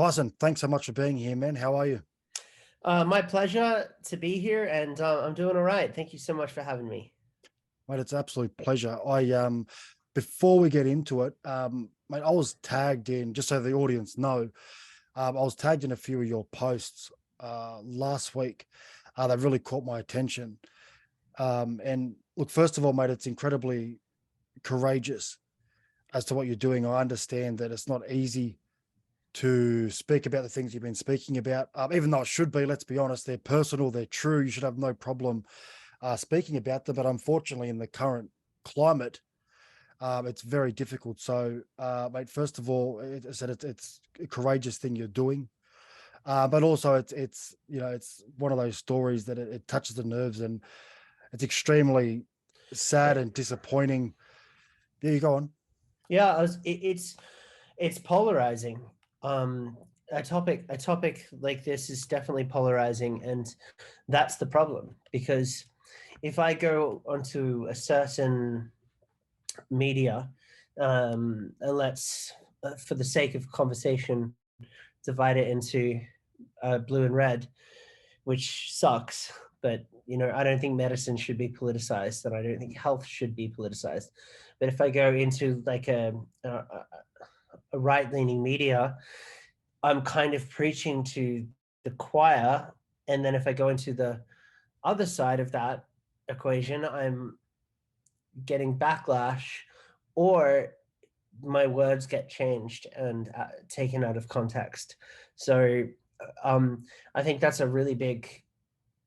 Tyson, thanks so much for being here, man. How are you? My pleasure to be here, and I'm doing all right. Thank you so much for having me. Mate, it's an absolute pleasure. Before we get into it, mate, I was tagged in, just so the audience know, I was tagged in a few of your posts last week. They really caught my attention. And look, first of all, mate, it's incredibly courageous as to what you're doing. I understand that it's not easy to speak about the things you've been speaking about, even though it should be. Let's be honest, they're personal, they're true. You should have no problem speaking about them. But unfortunately, in the current climate, it's very difficult. So, mate, first of all, I said it's a courageous thing you're doing, but also it's it's one of those stories that it touches the nerves, and it's extremely sad and disappointing. There you go on. Yeah, it's polarizing. A topic like this is definitely polarizing, and that's the problem. Because if I go onto a certain media, and let's, for the sake of conversation, divide it into blue and red, which sucks. But I don't think medicine should be politicized, and I don't think health should be politicized. But if I go into like a right-leaning media, I'm kind of preaching to the choir. And then if I go into the other side of that equation, I'm getting backlash, or my words get changed and taken out of context. So I think that's a really big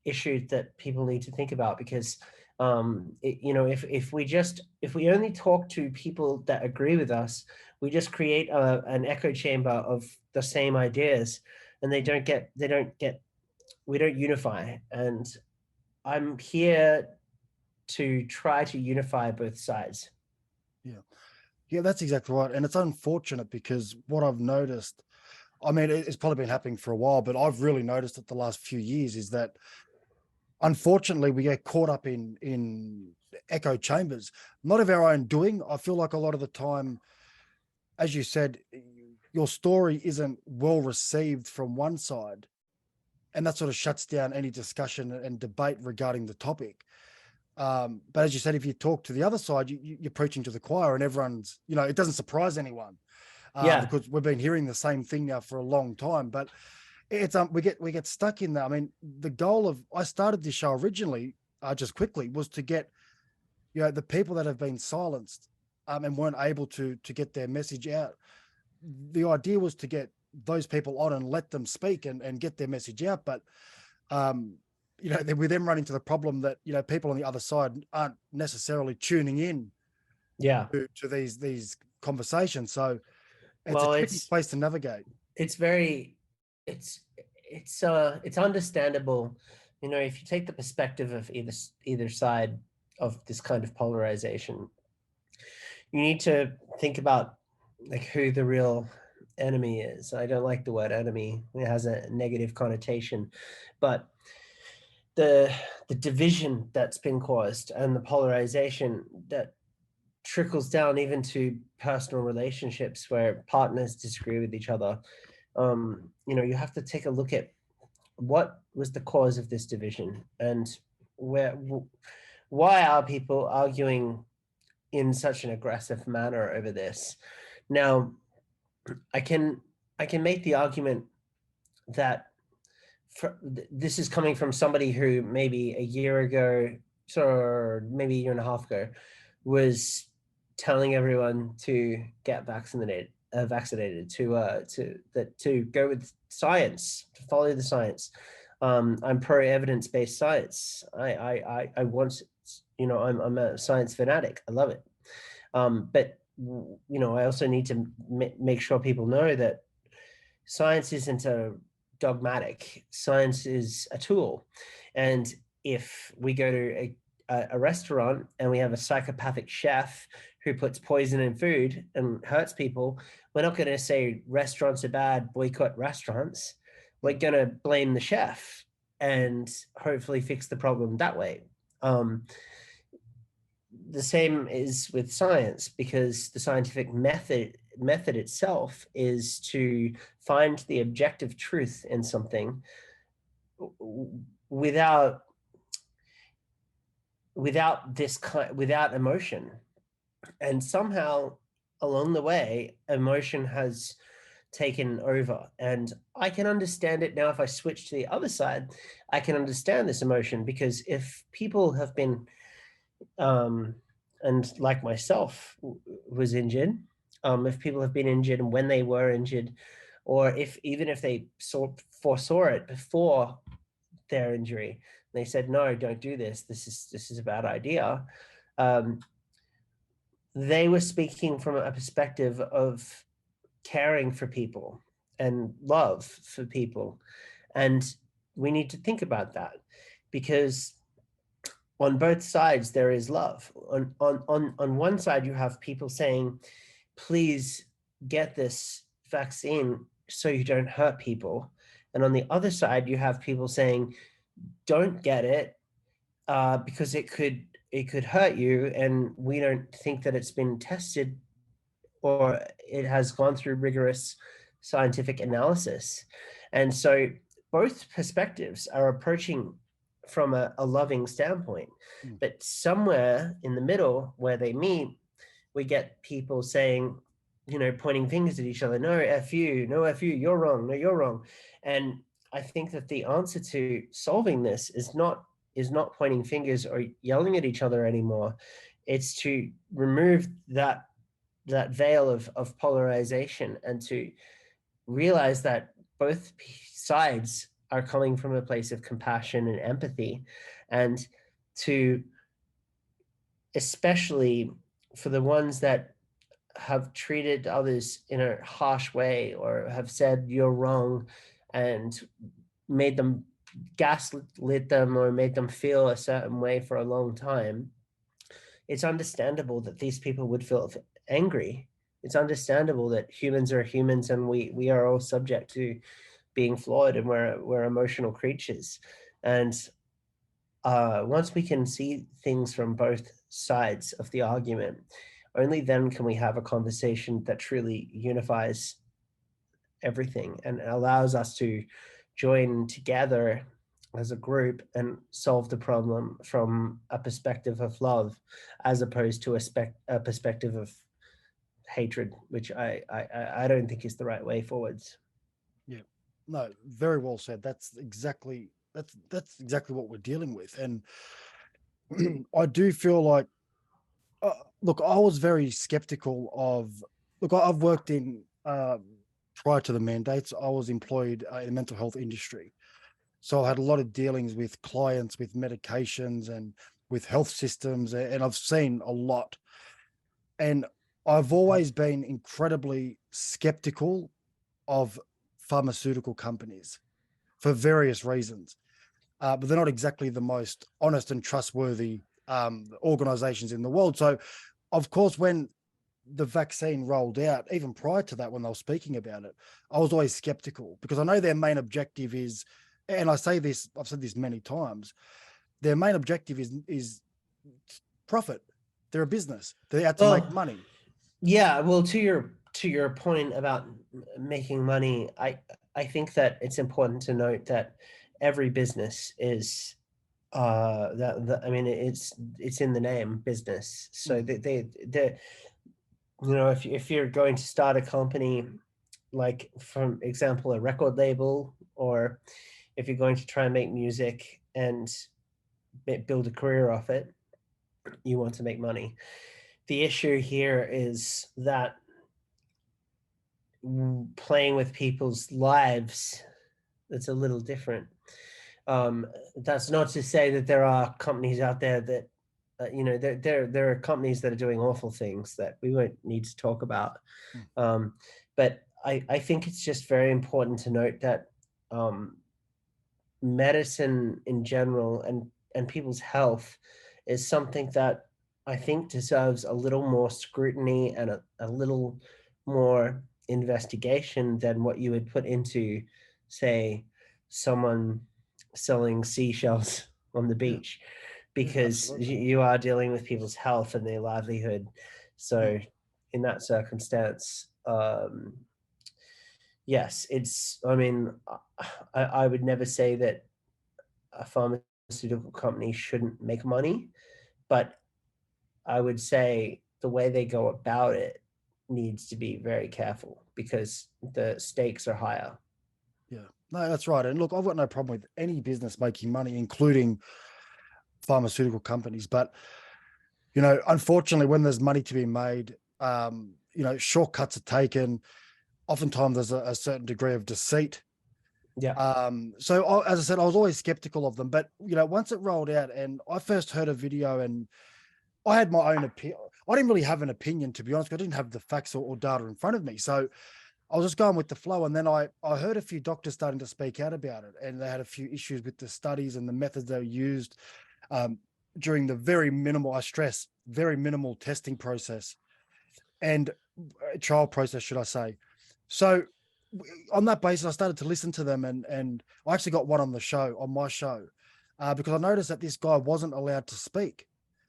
issue that people need to think about, because if we only talk to people that agree with us, we just create an echo chamber of the same ideas, and we don't unify. And I'm here to try to unify both sides. Yeah. Yeah, that's exactly right. And it's unfortunate because what I've noticed, I mean, it's probably been happening for a while, but I've really noticed it the last few years, is that unfortunately we get caught up in echo chambers, not of our own doing. I feel like a lot of the time, as you said, your story isn't well received from one side, and that sort of shuts down any discussion and debate regarding the topic. But as you said, if you talk to the other side, you're preaching to the choir, and everyone's, it doesn't surprise anyone, Yeah. because we've been hearing the same thing now for a long time. But it's we get stuck in that. I mean, the goal of I started this show originally, just quickly, was to get the people that have been silenced, and weren't able to get their message out. The idea was to get those people on and let them speak and get their message out. But we then run into the problem that people on the other side aren't necessarily tuning in Yeah. to these conversations. So it's a Well, tricky place to navigate. it's very it's it's understandable. If you take the perspective of either side of this kind of polarization, you need to think about like who the real enemy is. I don't like the word enemy. It has a negative connotation. But the division that's been caused, and the polarization that trickles down even to personal relationships where partners disagree with each other, you have to take a look at what was the cause of this division, and why are people arguing in such an aggressive manner over this. Now, I can make the argument that this is coming from somebody who maybe a year ago, or maybe a year and a half ago, was telling everyone to get vaccinated, to go with science, to follow the science. I'm pro evidence-based science. I want, I'm a science fanatic. I love it. But I also need to make sure people know that science isn't a dogmatic. Science is a tool. And if we go to a restaurant and we have a psychopathic chef who puts poison in food and hurts people, we're not going to say restaurants are bad, boycott restaurants. We're going to blame the chef and hopefully fix the problem that way. The same is with science, because the scientific method method itself is to find the objective truth in something without without emotion. And somehow along the way, emotion has taken over. And I can understand it now. If I switch to the other side, I can understand this emotion, because if people have been and like myself was injured, if people have been injured and when they were injured, or if even if they foresaw it before their injury, they said, no, don't do this, this is a bad idea, they were speaking from a perspective of caring for people and love for people. And we need to think about that, because on both sides there is love. On one side, you have people saying, please get this vaccine so you don't hurt people. And on the other side, you have people saying, don't get it because it could hurt you, and we don't think that it's been tested or it has gone through rigorous scientific analysis. And so both perspectives are approaching from a loving standpoint. But somewhere in the middle where they meet, we get people saying, pointing fingers at each other. No, F you, no, F you, you're wrong, no, you're wrong. And I think that the answer to solving this is not pointing fingers or yelling at each other anymore. It's to remove that veil of polarization, and to realize that both sides are coming from a place of compassion and empathy, and to, especially for the ones that have treated others in a harsh way or have said you're wrong and made them, gaslit them, or made them feel a certain way for a long time, it's understandable that these people would feel angry. It's understandable that humans are humans, and we are all subject to being flawed, and we're emotional creatures. And once we can see things from both sides of the argument, only then can we have a conversation that truly unifies everything and allows us to join together as a group and solve the problem from a perspective of love, as opposed to a perspective of hatred, which I don't think is the right way forwards. Yeah, no, very well said. That's exactly what we're dealing with. And I do feel like, look, I was very skeptical of, look, I've worked in, prior to the mandates, I was employed in the mental health industry. So I had a lot of dealings with clients, with medications and with health systems, and I've seen a lot. And I've always been incredibly skeptical of pharmaceutical companies for various reasons. But they're not exactly the most honest and trustworthy organizations in the world. So, of course, when the vaccine rolled out, even prior to that, when they were speaking about it, I was always skeptical, because I know their main objective is, and I say this, I've said this many times, their main objective is profit. They're a business. They're out to make money. Yeah, well, to your point about making money, I think that it's important to note that every business is I mean, it's in the name, business. So they if you're going to start a company, like, for example, a record label, or if you're going to try and make music and build a career off it, you want to make money. The issue here is that playing with people's lives, that's a little different. That's not to say that there are companies out there that there are companies that are doing awful things that we won't need to talk about. But I think it's just very important to note that medicine in general and people's health is something that I think deserves a little more scrutiny and a little more investigation than what you would put into, say, someone selling seashells on the beach, because you are dealing with people's health and their livelihood. So in that circumstance, yes, it's. I mean, I would never say that a pharmaceutical company shouldn't make money, but I would say the way they go about it needs to be very careful because the stakes are higher. Yeah, no, that's right. And look, I've got no problem with any business making money, including pharmaceutical companies. But, unfortunately, when there's money to be made, shortcuts are taken. Oftentimes there's a certain degree of deceit. Yeah. So as I said, I was always skeptical of them, but once it rolled out and I first heard a video and I had my own opinion. I didn't really have an opinion, to be honest. I didn't have the facts or data in front of me. So I was just going with the flow. And then I heard a few doctors starting to speak out about it, and they had a few issues with the studies and the methods they used during the very minimal, I stress, very minimal testing process and trial process, should I say. So on that basis, I started to listen to them, and I actually got one on my show, because I noticed that this guy wasn't allowed to speak,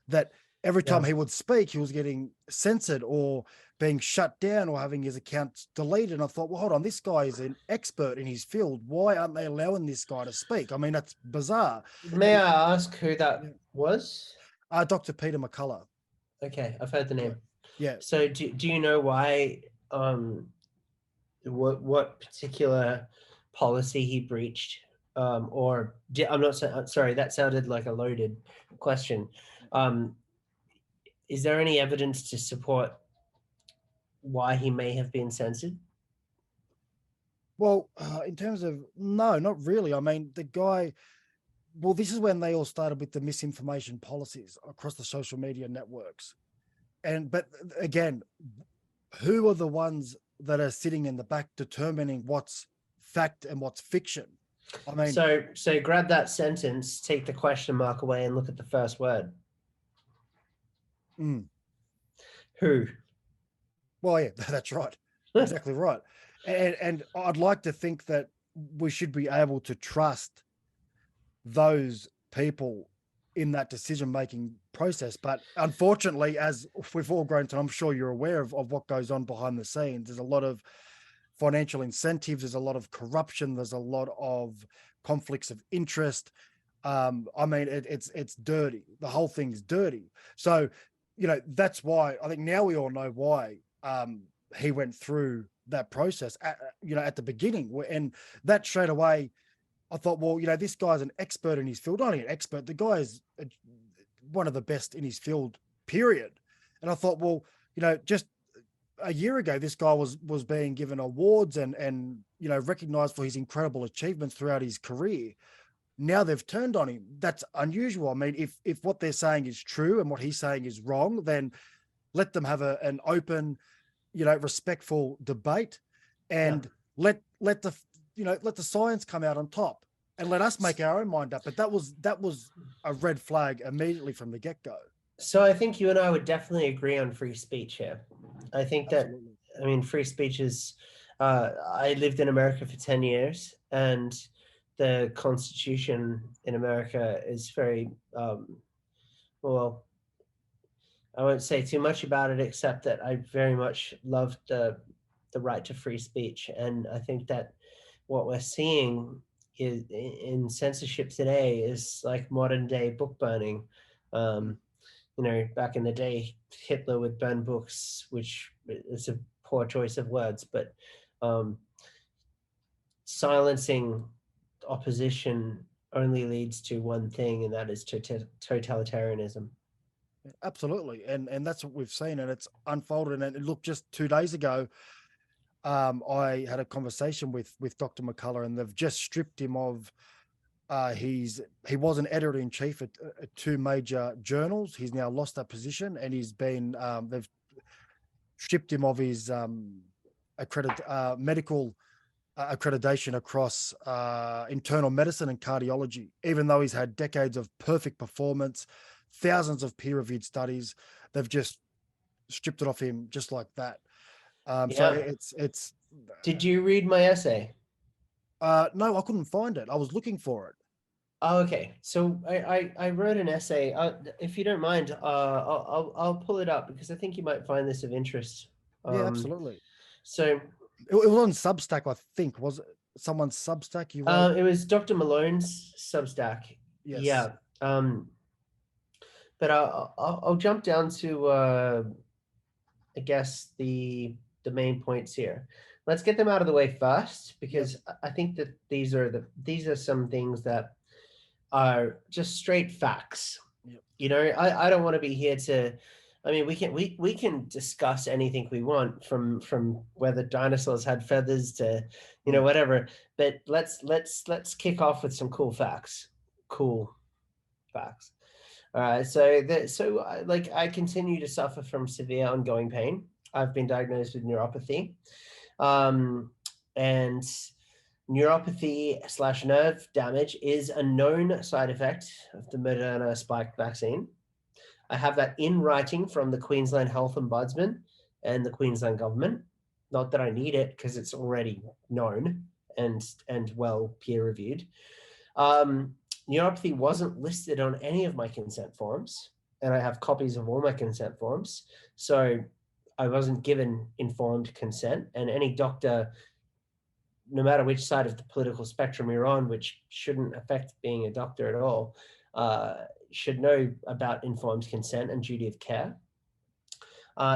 that every time he would speak, he was getting censored or being shut down or having his account deleted. And I thought, well, hold on, this guy is an expert in his field. Why aren't they allowing this guy to speak? I mean, that's bizarre. May I ask who that was? Dr. Peter McCullough. Okay, I've heard the name. Yeah. So do you know why, what particular policy he breached? I'm not sorry, that sounded like a loaded question. Is there any evidence to support why he may have been censored? Well, in terms of, no, not really. I mean, the guy, well, this is when they all started with the misinformation policies across the social media networks. But again, who are the ones that are sitting in the back determining what's fact and what's fiction? I mean, so grab that sentence, take the question mark away, and look at the first word. Who? Well, yeah, that's right. Exactly right. And I'd like to think that we should be able to trust those people in that decision-making process. But unfortunately, as we've all grown to, I'm sure you're aware of what goes on behind the scenes. There's a lot of financial incentives. There's a lot of corruption. There's a lot of conflicts of interest. I mean, it's dirty. The whole thing's dirty. So, that's why I think now we all know why he went through that process at the beginning. And that straight away, I thought, well, this guy's an expert in his field. Not only an expert, the guy is one of the best in his field, period. And I thought, well, just a year ago, this guy was being given awards and recognized for his incredible achievements throughout his career. Now they've turned on him. That's unusual. I mean, if what they're saying is true and what he's saying is wrong, then let them have an open, respectful debate, and let the science come out on top, and let us make our own mind up. But that was a red flag immediately from the get-go. So I think you and I would definitely agree on free speech here. I think Absolutely. that, I mean, free speech is, I lived in America for 10 years, and the Constitution in America is very, well, I won't say too much about it, except that I very much loved the right to free speech. And I think that what we're seeing is in censorship today is like modern day book burning. Back in the day, Hitler would burn books, which is a poor choice of words, but silencing opposition only leads to one thing, and that is totalitarianism. Absolutely. And that's what we've seen, and it's unfolded. And look, just 2 days ago, I had a conversation with Dr. McCullough, and they've just stripped him of he was an editor-in-chief at 2 major journals. He's now lost that position, and he's been they've stripped him of his medical accreditation across internal medicine and cardiology, even though he's had decades of perfect performance, thousands of peer-reviewed studies. They've just stripped it off him just like that. So it's. Did you read my essay? No, I couldn't find it. I was looking for it. Oh, okay. So I wrote an essay. If you don't mind, I'll pull it up because I think you might find this of interest. Yeah, absolutely. So it was on Substack, I think. Was it someone's Substack you wrote? it was Dr. Malone's Substack. Yes. Yeah. But I'll jump down to I guess the main points here. Let's get them out of the way first, because I think that these are some things that are just straight facts. Yep. You know, I don't want to be here to, I mean, we can discuss anything we want, from whether dinosaurs had feathers to, you know, whatever. But let's kick off with some cool facts. Cool facts. All right. So like, I continue to suffer from severe ongoing pain. I've been diagnosed with neuropathy, and neuropathy / nerve damage is a known side effect of the Moderna spike vaccine. I have that in writing from the Queensland Health Ombudsman and the Queensland government. Not that I need it, because it's already known and well peer reviewed. Neuropathy wasn't listed on any of my consent forms, and I have copies of all my consent forms. So I wasn't given informed consent, and any doctor, no matter which side of the political spectrum you're on, which shouldn't affect being a doctor at all, should know about informed consent and duty of care.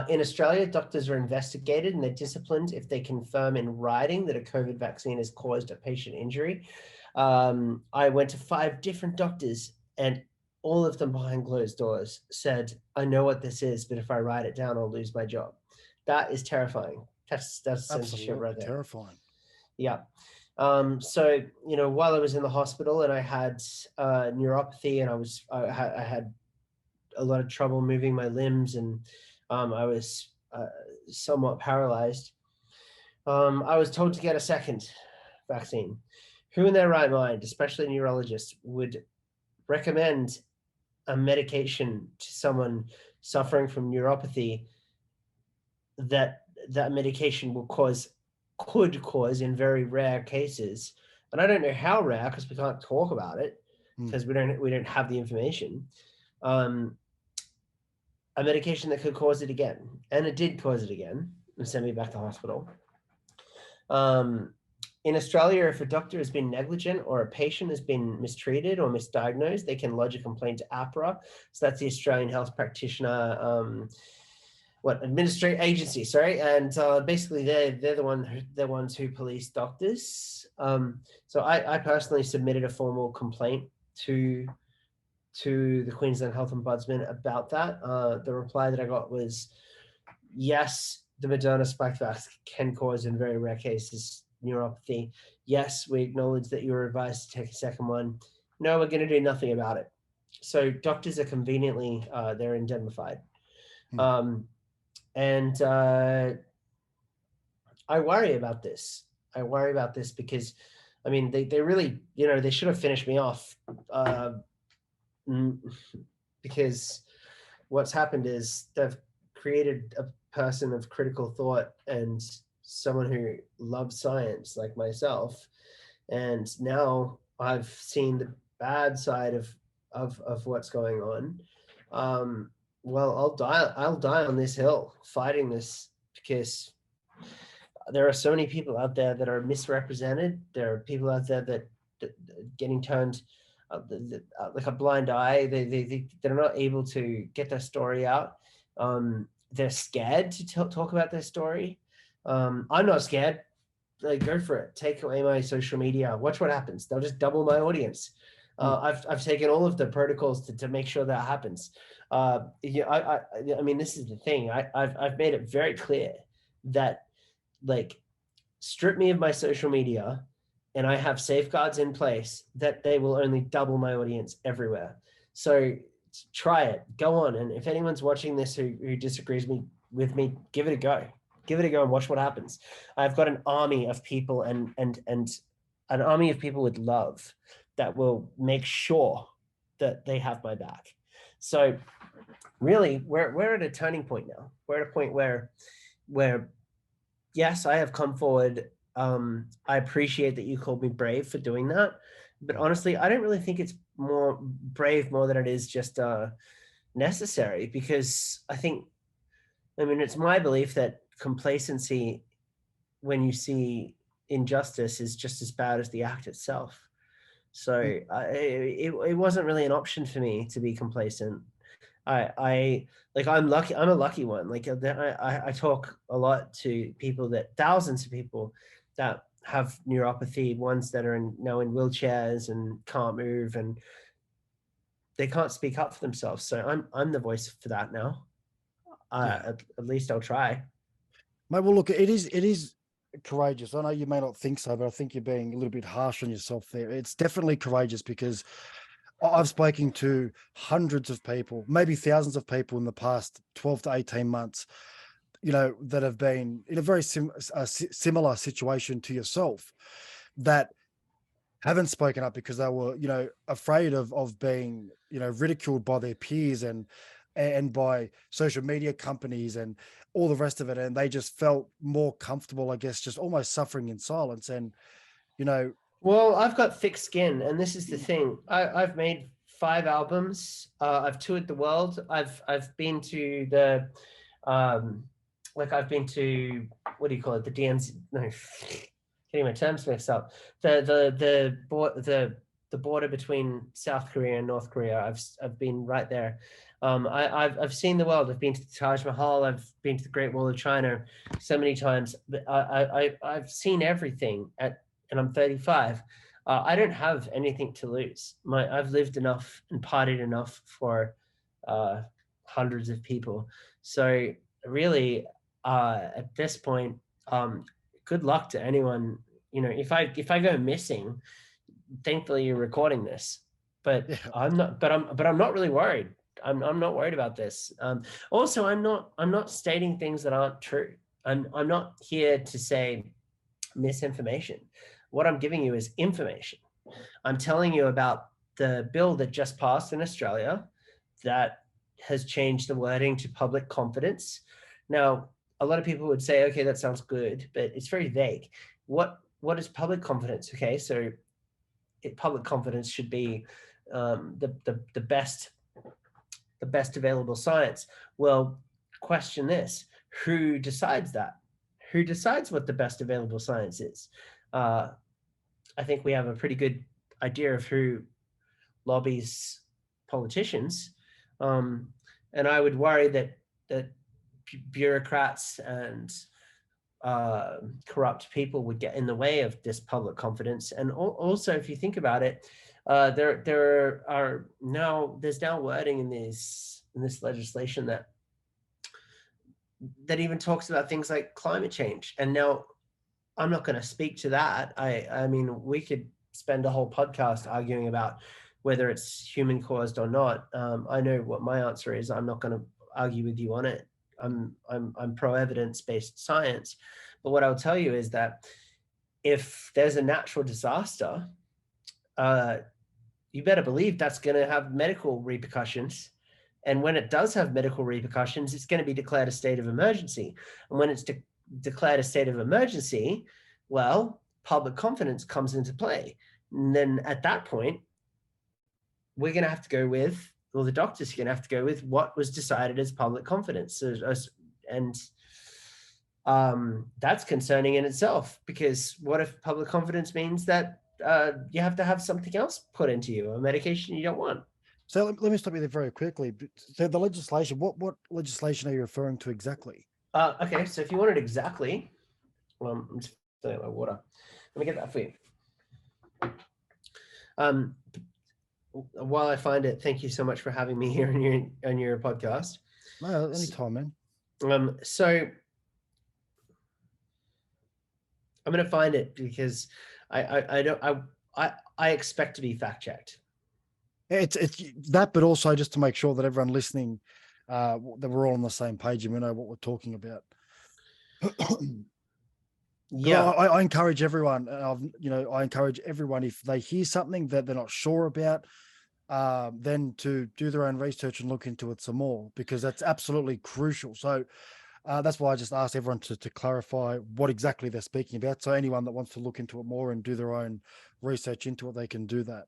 In Australia, doctors are investigated and they're disciplined if they confirm in writing that a COVID vaccine has caused a patient injury. I went to 5 different doctors, and all of them behind closed doors said, I know what this is, but if I write it down, I'll lose my job. That is terrifying. That's censorship right there. Terrifying. Yeah. So, you know, while I was in the hospital and I had neuropathy, and I had a lot of trouble moving my limbs, and I was somewhat paralyzed, I was told to get a second vaccine. Who in their right mind, especially neurologists, would recommend a medication to someone suffering from neuropathy that medication could cause, in very rare cases, and I don't know how rare because we can't talk about it, because we don't have the information, a medication that could cause it again, and it did cause it again and send me back to hospital. In Australia, if a doctor has been negligent or a patient has been mistreated or misdiagnosed, they can lodge a complaint to APRA. So that's the Australian Health Practitioner administrative agency, sorry. And basically they're the ones who police doctors. So I personally submitted a formal complaint to the Queensland Health Ombudsman about that. The reply that I got was, yes, the Moderna spike vaccine can cause, in very rare cases, neuropathy. Yes, we acknowledge that you were advised to take a second one. No, we're going to do nothing about it. So doctors are conveniently, they're indemnified. And I worry about this. Because, I mean, they really, you know, they should have finished me off, because what's happened is they've created a person of critical thought and someone who loves science like myself. And now I've seen the bad side of what's going on. Well, I'll die on this hill fighting this, because there are so many people out there that are misrepresented. There are people out there that getting turned like a blind eye. They're not able to get their story out. They're scared to talk about their story. I'm not scared. Like, go for it. Take away my social media. Watch what happens. They'll just double my audience. I've taken all of the protocols to make sure that happens. Yeah, I mean, this is the thing. I've made it very clear that, like, strip me of my social media, and I have safeguards in place that they will only double my audience everywhere. So try it. Go on. And if anyone's watching this who disagrees with me, give it a go. Give it a go and watch what happens. I've got an army of people and an army of people with love that will make sure that they have my back. So really, we're at a turning point now. We're at a point where yes, I have come forward. I appreciate that you called me brave for doing that, but honestly, I don't really think it's more brave more than it is just necessary, because I mean, it's my belief that complacency when you see injustice is just as bad as the act itself. So it wasn't really an option for me to be complacent. I like, I'm lucky. I'm a lucky one. Like I talk a lot to people, that thousands of people that have neuropathy, ones that are now in wheelchairs and can't move, and they can't speak up for themselves. So I'm the voice for that now. At least I'll try. Mate, well, look, it is courageous. I know you may not think so, but I think you're being a little bit harsh on yourself there. It's definitely courageous, because I've spoken to hundreds of people, maybe thousands of people in the past 12 to 18 months, that have been in a very similar situation to yourself, that haven't spoken up because they were, afraid of being, ridiculed by their peers and by social media companies and all the rest of it. And they just felt more comfortable, I guess, just almost suffering in silence. And, well, I've got thick skin, and this is the thing. I've made 5 albums. I've toured the world. I've been to the, I've been to, what do you call it? The DMZ. No, getting my terms mixed up. The border between South Korea and North Korea. I've been right there. I've seen the world. I've been to the Taj Mahal. I've been to the Great Wall of China so many times. But I've seen everything and I'm 35. I don't have anything to lose. I've lived enough and partied enough for hundreds of people. So really, at this point, good luck to anyone. If I go missing, thankfully you're recording this, but yeah. I'm not really worried. I'm not worried about this. Also, I'm not stating things that aren't true. I'm not here to say misinformation. What I'm giving you is information. I'm telling you about the bill that just passed in Australia that has changed the wording to public confidence. Now, a lot of people would say, okay, that sounds good, but it's very vague. What is public confidence? Okay, so public confidence should be the best available science. Well, question this: who decides that? Who decides what the best available science is? I think we have a pretty good idea of who lobbies politicians, and I would worry that bureaucrats and corrupt people would get in the way of this public confidence. And also, if you think about it, there's now wording in this legislation that even talks about things like climate change. And now, I'm not going to speak to that. I mean, we could spend a whole podcast arguing about whether it's human caused or not. I know what my answer is. I'm not going to argue with you on it. I'm pro evidence based science. But what I'll tell you is that if there's a natural disaster, you better believe that's going to have medical repercussions. And when it does have medical repercussions, it's going to be declared a state of emergency. And when it's declared a state of emergency, well, public confidence comes into play. And then at that point, we're going to have to go with, or the doctors are going to have to go with, what was decided as public confidence. And that's concerning in itself, because what if public confidence means that you have to have something else put into you, a medication you don't want? So let me stop you there very quickly. So the legislation, what legislation are you referring to exactly? Okay, so if you want it exactly, I'm just filling out my water. Let me get that for you. While I find it, thank you so much for having me here on your podcast. No, anytime, man. So I'm going to find it, because I expect to be fact checked. It's that, but also just to make sure that everyone listening, that we're all on the same page and we know what we're talking about. Yeah, I encourage everyone. I encourage everyone, if they hear something that they're not sure about, then to do their own research and look into it some more, because that's absolutely crucial. So that's why I just asked everyone to clarify what exactly they're speaking about. So anyone that wants to look into it more and do their own research into it, they can do that.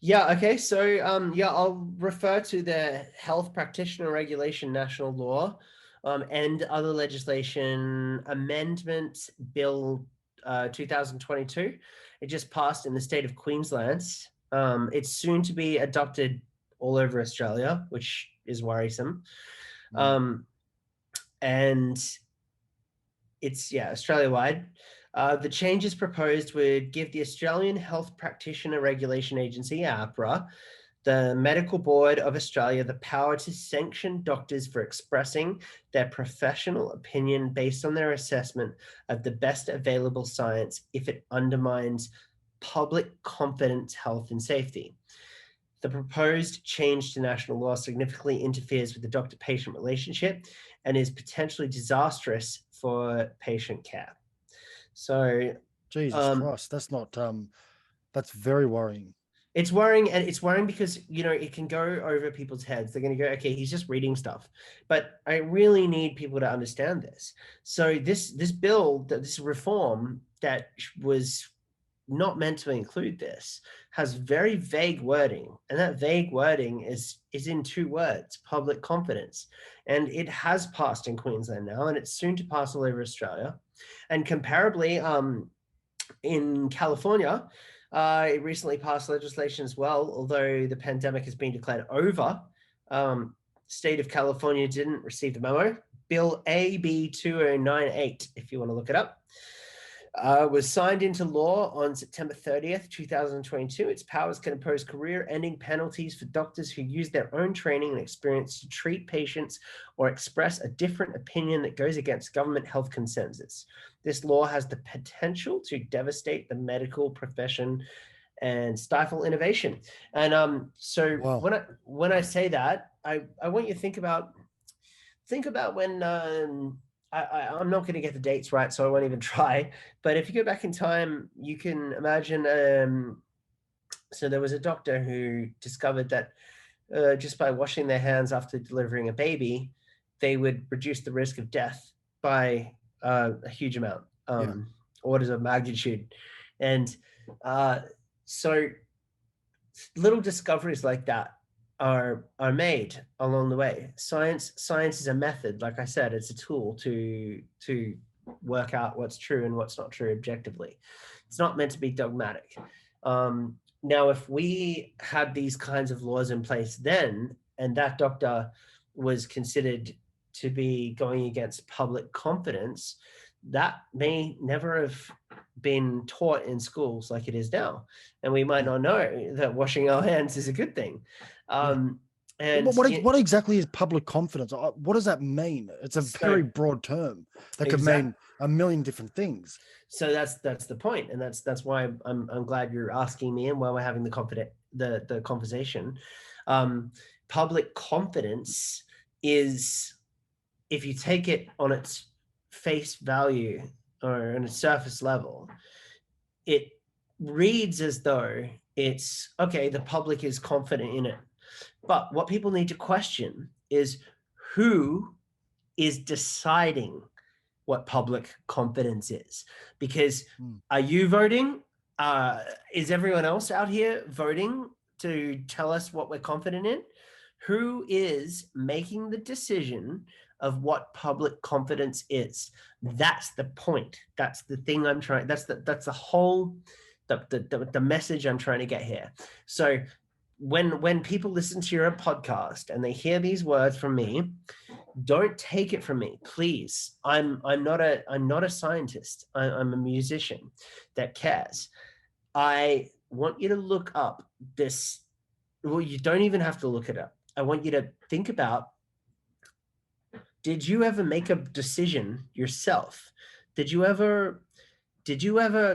Yeah. Okay. So I'll refer to the Health Practitioner Regulation National Law. and other legislation. Amendment Bill 2022. It just passed in the state of Queensland. It's soon to be adopted all over Australia, which is worrisome. And it's, Australia-wide. The changes proposed would give the Australian Health Practitioner Regulation Agency, AHPRA, the Medical Board of Australia, the power to sanction doctors for expressing their professional opinion based on their assessment of the best available science if it undermines public confidence, health, and safety. The proposed change to national law significantly interferes with the doctor-patient relationship and is potentially disastrous for patient care. So, Jesus Christ, that's not, that's very worrying. It's worrying, and it's worrying because, it can go over people's heads. They're going to go, okay, he's just reading stuff. But I really need people to understand this. So this bill, this reform that was not meant to include this, has very vague wording. And that vague wording is in 2 words, public confidence. And it has passed in Queensland now, and it's soon to pass all over Australia. And comparably, in California, it recently passed legislation as well, although the pandemic has been declared over. State of California didn't receive the memo. Bill AB 2098, if you want to look it up, was signed into law on September 30th, 2022. Its powers can impose career-ending penalties for doctors who use their own training and experience to treat patients or express a different opinion that goes against government health consensus. This law has the potential to devastate the medical profession and stifle innovation. And so Wow. when I say that, I want you to think about when I'm not going to get the dates right, so I won't even try. But if you go back in time, you can imagine. So there was a doctor who discovered that just by washing their hands after delivering a baby, they would reduce the risk of death by a huge amount, orders of magnitude. And so little discoveries like that are made along the way. Science is a method. Like I said, it's a tool to work out what's true and what's not true objectively. It's not meant to be dogmatic. Now, if we had these kinds of laws in place then, and that doctor was considered to be going against public confidence, that may never have been taught in schools like it is now. And we might not know that washing our hands is a good thing. And what exactly is public confidence? What does that mean? It's a very broad term that could mean a million different things. So that's the point, and that's why I'm glad you're asking me, and why we're having the conversation. Public confidence is, if you take it on its face value or on a surface level, it reads as though it's okay, the public is confident in it. But what people need to question is who is deciding what public confidence is. Because are you voting? Is everyone else out here voting to tell us what we're confident in? Who is making the decision of what public confidence is? That's the point. That's the thing I'm trying. That's the whole the message I'm trying to get here. So when people listen to your podcast and they hear these words from me, don't take it from me, please. I'm not a scientist. I'm a musician that cares. I want you to look up this. Well, you don't even have to look it up. I want you to think about, did you ever make a decision yourself? Did you ever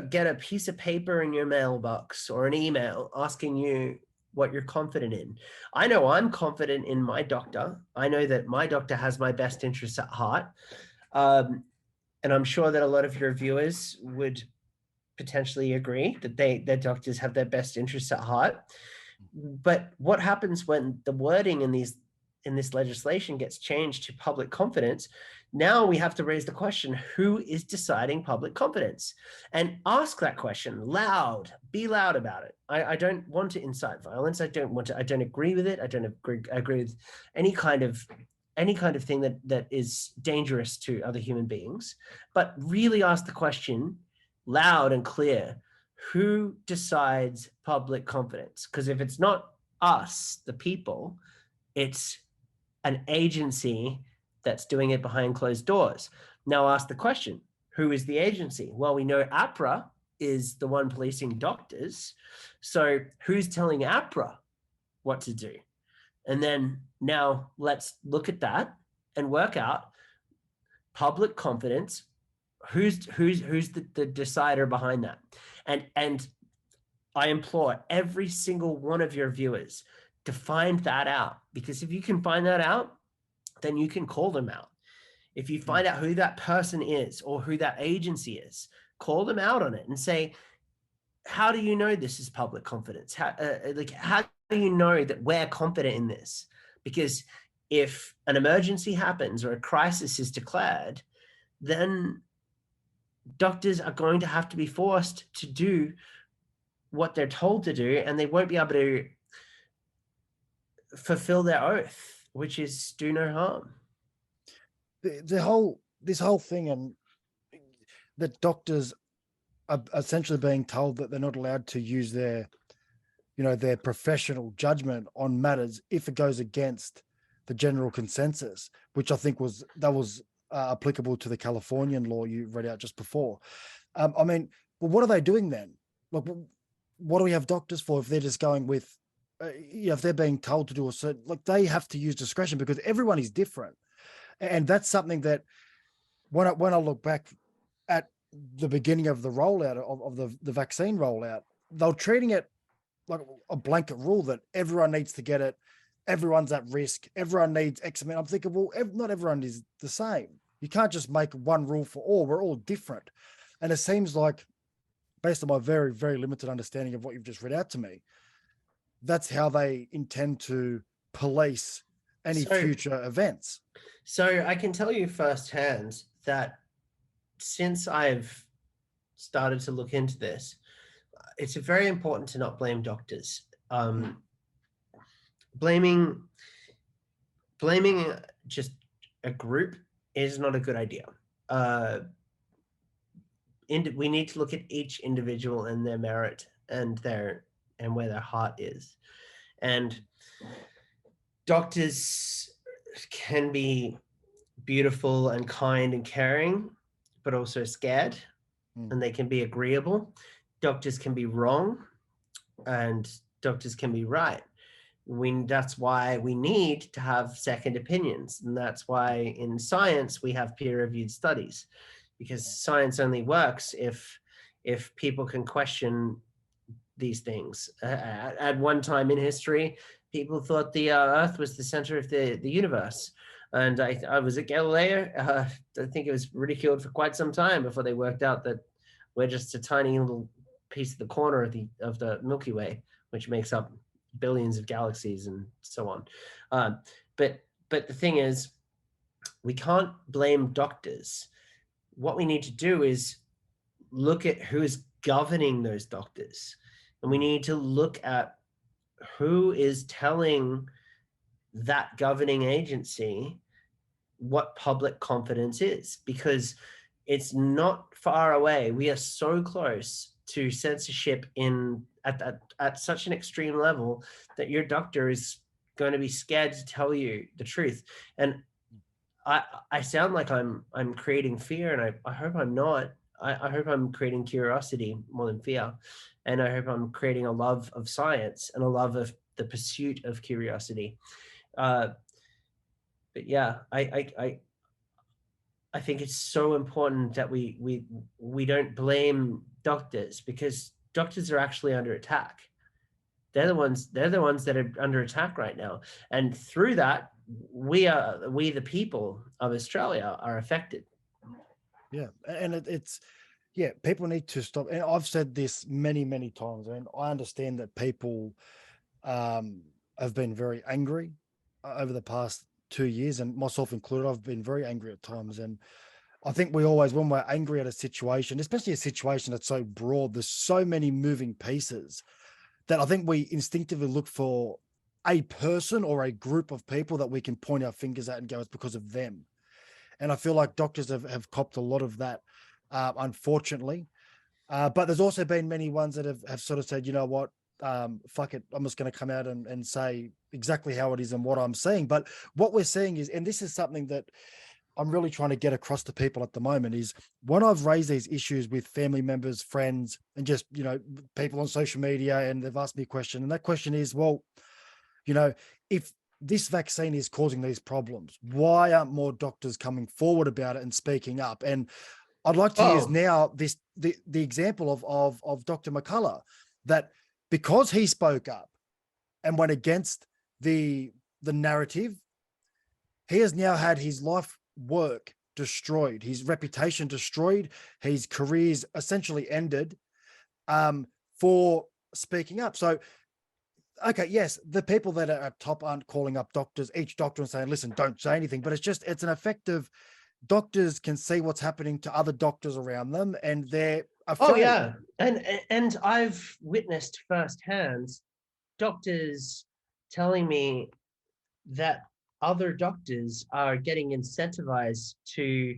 get a piece of paper in your mailbox or an email asking you what you're confident in? I know I'm confident in my doctor. I know that my doctor has my best interests at heart. And I'm sure that a lot of your viewers would potentially agree that their doctors have their best interests at heart. But what happens when the wording in this legislation gets changed to public confidence? Now we have to raise the question, who is deciding public confidence? And ask that question loud, be loud about it. I don't want to incite violence. I don't agree with it. I don't agree with any kind of any kind of thing that is dangerous to other human beings, but really ask the question loud and clear: who decides public confidence? Because if it's not us, the people, it's an agency that's doing it behind closed doors. Now ask the question, who is the agency? Well, we know APRA is the one policing doctors. So who's telling APRA what to do? And then now let's look at that and work out public confidence. Who's the decider behind that? And I implore every single one of your viewers to find that out, because if you can find that out, then you can call them out. If you find out who that person is or who that agency is, call them out on it and say, how do you know this is public confidence? How do you know that we're confident in this? Because if an emergency happens or a crisis is declared, then doctors are going to have to be forced to do what they're told to do, and they won't be able to fulfill their oath, which is do no harm. This whole thing, and that doctors are essentially being told that they're not allowed to use their professional judgment on matters if it goes against the general consensus, which I think was applicable to the Californian law you read out just before. I mean, well, what are they doing then? Like, what do we have doctors for if they're just going with, if they're being told to do a certain, like, they have to use discretion because everyone is different. And that's something that when I look back at the beginning of the rollout of the vaccine rollout, they're treating it like a blanket rule that everyone needs to get it. Everyone's at risk. Everyone needs X amount. I'm thinking, well, not everyone is the same. You can't just make one rule for all. We're all different. And it seems like, based on my very, very limited understanding of what you've just read out to me, that's how they intend to police any future events. So I can tell you firsthand that since I've started to look into this, it's very important to not blame doctors. Blaming just a group is not a good idea. We need to look at each individual and their merit and where their heart is. And doctors can be beautiful and kind and caring, but also scared, and they can be agreeable. Doctors can be wrong, and doctors can be right. That's why we need to have second opinions, and that's why in science we have peer-reviewed studies, because science only works if people can question these things. At one time in history, people thought the Earth was the center of the universe. And I was at Galileo. I think it was ridiculed for quite some time before they worked out that we're just a tiny little piece of the corner of the Milky Way, which makes up billions of galaxies and so on. But the thing is, we can't blame doctors. What we need to do is look at who is governing those doctors. And we need to look at who is telling that governing agency what public confidence is, because it's not far away. We are so close to censorship at such an extreme level that your doctor is going to be scared to tell you the truth. And I sound like I'm creating fear, and I hope I'm not. I hope I'm creating curiosity more than fear. And I hope I'm creating a love of science and a love of the pursuit of curiosity. But yeah, I think it's so important that we don't blame doctors, because doctors are actually under attack. They're the ones that are under attack right now. And through that, we the people of Australia are affected. Yeah. And it's people need to stop. And I've said this many, many times, and I understand that people have been very angry over the past 2 years, and myself included. I've been very angry at times. And I think we always, when we're angry at a situation, especially a situation that's so broad, there's so many moving pieces, that I think we instinctively look for a person or a group of people that we can point our fingers at and go, it's because of them. And I feel like doctors have copped a lot of that, unfortunately. But there's also been many ones that have sort of said, you know what, fuck it, I'm just going to come out and say exactly how it is and what I'm seeing. But what we're seeing is, and this is something that I'm really trying to get across to people at the moment, is when I've raised these issues with family members, friends, and just, you know, people on social media, and they've asked me a question, and that question is, well, you know, if this vaccine is causing these problems, why aren't more doctors coming forward about it and speaking up? And I'd like to use now the example of Dr. McCullough, that because he spoke up and went against the narrative, he has now had his life work destroyed, his reputation destroyed, his career's essentially ended, for speaking up. So, okay, yes, the people that are at top aren't calling up doctors, each doctor, and saying, listen, don't say anything, but it's an effective, doctors can see what's happening to other doctors around them, and they're afraid. Oh yeah, and I've witnessed firsthand doctors telling me that other doctors are getting incentivized to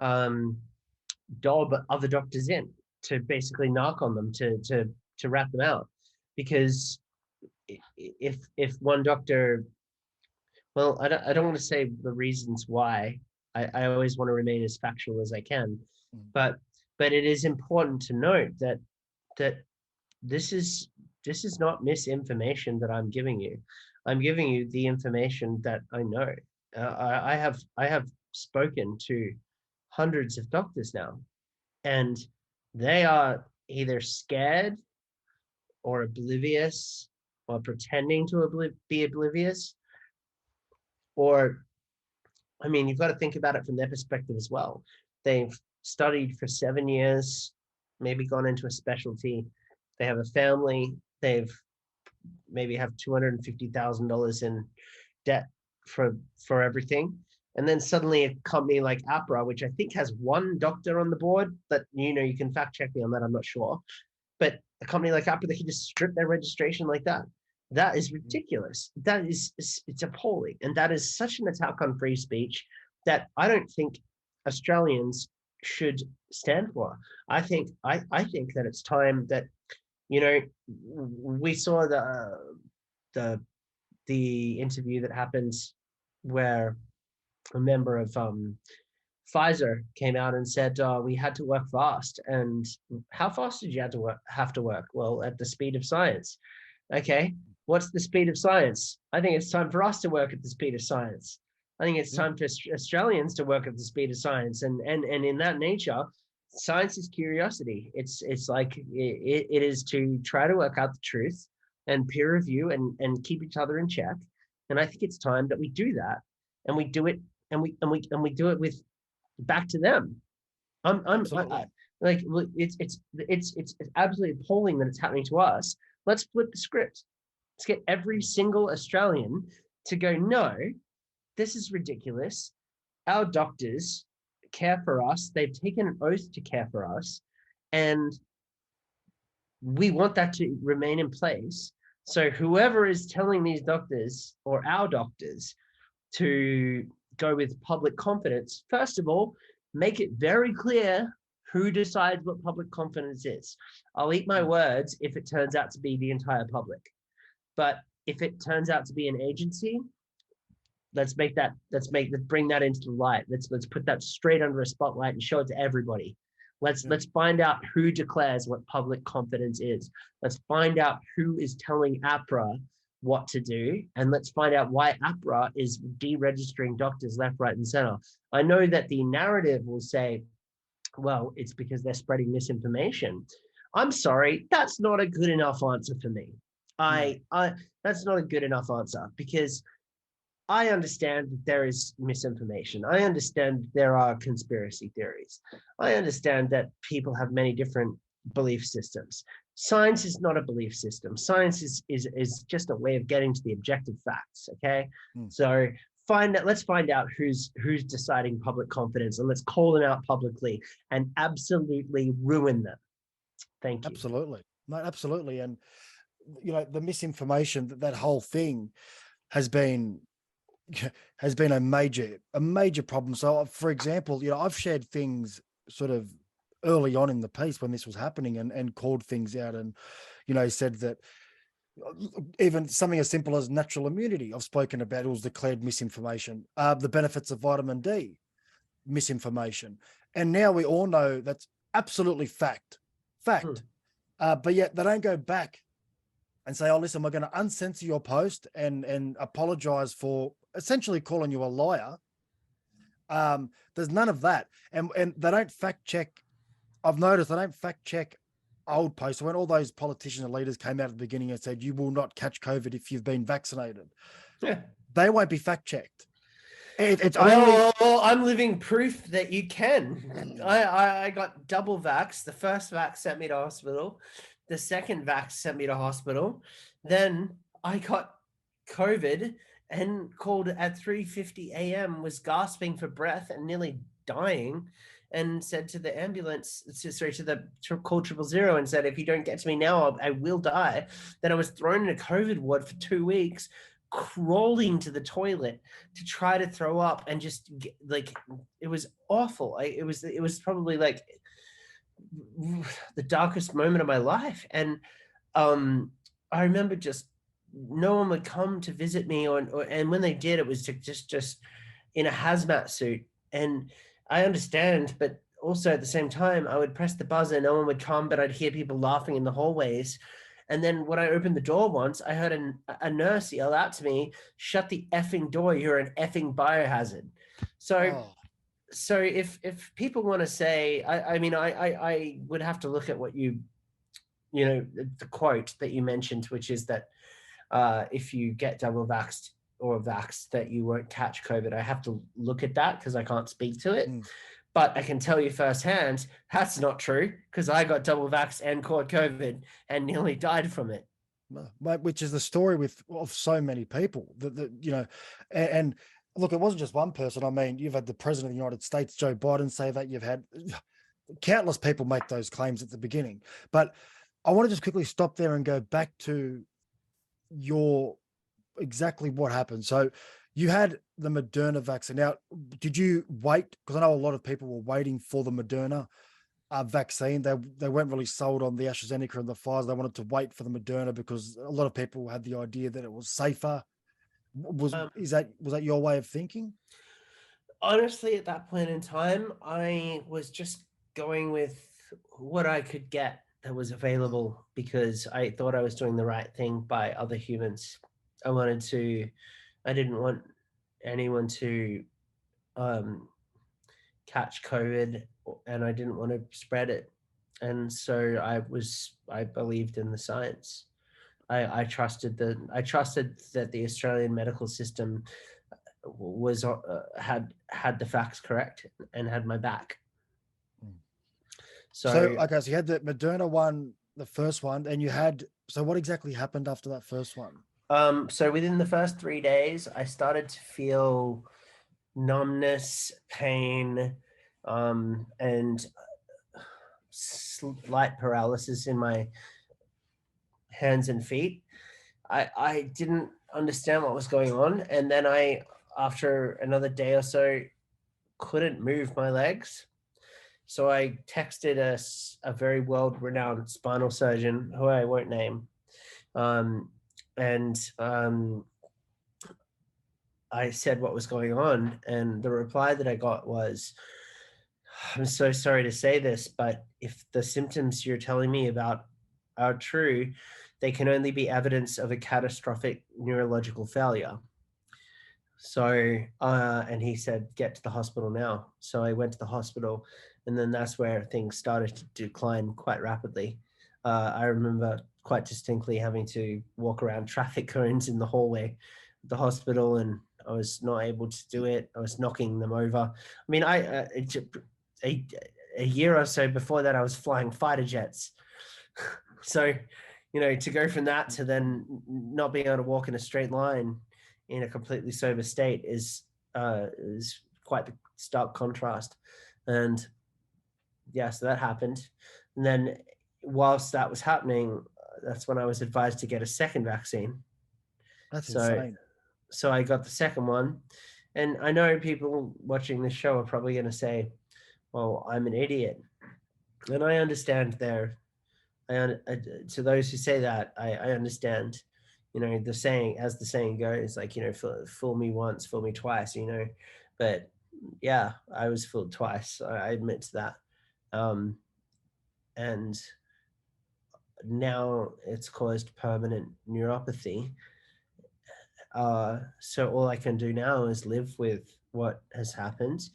dob other doctors in, to basically knock on them, to rat them out, because if one doctor, well, I don't want to say the reasons why. I always want to remain as factual as I can, but it is important to note that this is not misinformation that I'm giving you. I'm giving you the information that I know. I have spoken to hundreds of doctors now, and they are either scared or oblivious or pretending to be oblivious, or, I mean, you've got to think about it from their perspective as well. They've studied for 7 years, maybe gone into a specialty. They have a family. They've maybe have $250,000 in debt for everything. And then suddenly a company like APRA, which I think has one doctor on the board, that, you know, you can fact check me on that, I'm not sure. But a company like APRA, they can just strip their registration like that. That is ridiculous. It's appalling. And that is such an attack on free speech that I don't think Australians should stand for. I think that it's time that, you know, we saw the interview that happened where a member of Pfizer came out and said, we had to work fast. And how fast did you have to work? Well, at the speed of science. Okay, what's the speed of science? I think it's time for us to work at the speed of science. I think it's time for Australians to work at the speed of science. And in that nature, science is curiosity. It's like it is to try to work out the truth and peer review and keep each other in check. And I think it's time that we do that, and we do it, and we do it with back to them. Like, it's absolutely appalling that it's happening to us. Let's flip the script. Let's get every single Australian to go, no, this is ridiculous. Our doctors care for us. They've taken an oath to care for us. And we want that to remain in place. So whoever is telling these doctors or our doctors to go with public confidence, first of all, make it very clear who decides what public confidence is. I'll eat my words if it turns out to be the entire public. But if it turns out to be an agency, let's bring that into the light. Let's put that straight under a spotlight and show it to everybody. Let's find out who declares what public confidence is. Let's find out who is telling APRA what to do, and let's find out why APRA is deregistering doctors left, right, and center. I know that the narrative will say, well, it's because they're spreading misinformation. I'm sorry, that's not a good enough answer for me. That's not a good enough answer, because I understand that there is misinformation. I understand there are conspiracy theories. I understand that people have many different belief systems. Science is not a belief system. Science is just a way of getting to the objective facts, okay? So let's find out who's deciding public confidence, and let's call them out publicly and absolutely ruin them. Thank you. Absolutely. No, absolutely. And the misinformation, that whole thing has been a major problem. So, for example, I've shared things sort of early on in the piece when this was happening, and called things out, and said that even something as simple as natural immunity, I've spoken about, it was declared misinformation. The benefits of vitamin D, misinformation, and now we all know that's absolutely fact. But yet they don't go back and say, oh, listen, we're going to uncensor your post and apologize for essentially calling you a liar. There's none of that. And they don't fact check. I've noticed they don't fact check old posts. When all those politicians and leaders came out at the beginning and said, you will not catch COVID if you've been vaccinated. Yeah. They won't be fact checked. It's well, I'm living proof that you can. I got double vax. The first vax sent me to hospital. The second vax sent me to hospital. Then I got COVID and called at 3:50 a.m., was gasping for breath and nearly dying, and said to the ambulance, called 000 and said, if you don't get to me now, I will die. Then I was thrown in a COVID ward for 2 weeks, crawling to the toilet to try to throw up, and just it was awful. It was probably like the darkest moment of my life. And I remember just no one would come to visit me, and when they did, it was just in a hazmat suit. And I understand, but also at the same time, I would press the buzzer, no one would come, but I'd hear people laughing in the hallways. And then when I opened the door once, I heard a nurse yell out to me, shut the effing door, you're an effing biohazard. So if people want to say, I would have to look at what the quote that you mentioned, which is that if you get double vaxxed or vaxxed, that you won't catch COVID. I have to look at that because I can't speak to it. But I can tell you firsthand, that's not true, because I got double vaxxed and caught COVID and nearly died from it. Which is the story of so many people and look, it wasn't just one person. I mean, you've had the president of the United States, Joe Biden, say that. You've had countless people make those claims at the beginning. But I want to just quickly stop there and go back to exactly what happened. So you had the Moderna vaccine. Now, did you wait? Because I know a lot of people were waiting for the Moderna vaccine. They weren't really sold on the AstraZeneca and the Pfizer. They wanted to wait for the Moderna because a lot of people had the idea that it was safer. Was that your way of thinking? Honestly, at that point in time, I was just going with what I could get that was available, because I thought I was doing the right thing by other humans. I didn't want anyone to catch COVID, and I didn't want to spread it. And so I believed in the science. I trusted that the Australian medical system was had the facts correct and had my back. So you had the Moderna one, the first one, and so what exactly happened after that first one? So within the first 3 days, I started to feel numbness, pain, and slight paralysis in my hands and feet. I didn't understand what was going on. And then after another day or so, couldn't move my legs. So I texted a very world-renowned spinal surgeon, who I won't name. I said what was going on. And the reply that I got was, I'm so sorry to say this, but if the symptoms you're telling me about are true, they can only be evidence of a catastrophic neurological failure. So, and he said, get to the hospital now. So I went to the hospital, and then that's where things started to decline quite rapidly. I remember quite distinctly having to walk around traffic cones in the hallway of the hospital, and I was not able to do it. I was knocking them over. I mean, a year or so before that, I was flying fighter jets. So, to go from that to then not being able to walk in a straight line in a completely sober state is quite the stark contrast. And yeah, so that happened. And then whilst that was happening, that's when I was advised to get a second vaccine. That's So, insane. so I got the second one. And I know people watching this show are probably going to say, well, I'm an idiot. And I understand to those who say that, I understand, the saying, as the saying goes, like, fool me once, fool me twice, but yeah, I was fooled twice. I admit to that. And now it's caused permanent neuropathy. So all I can do now is live with what has happened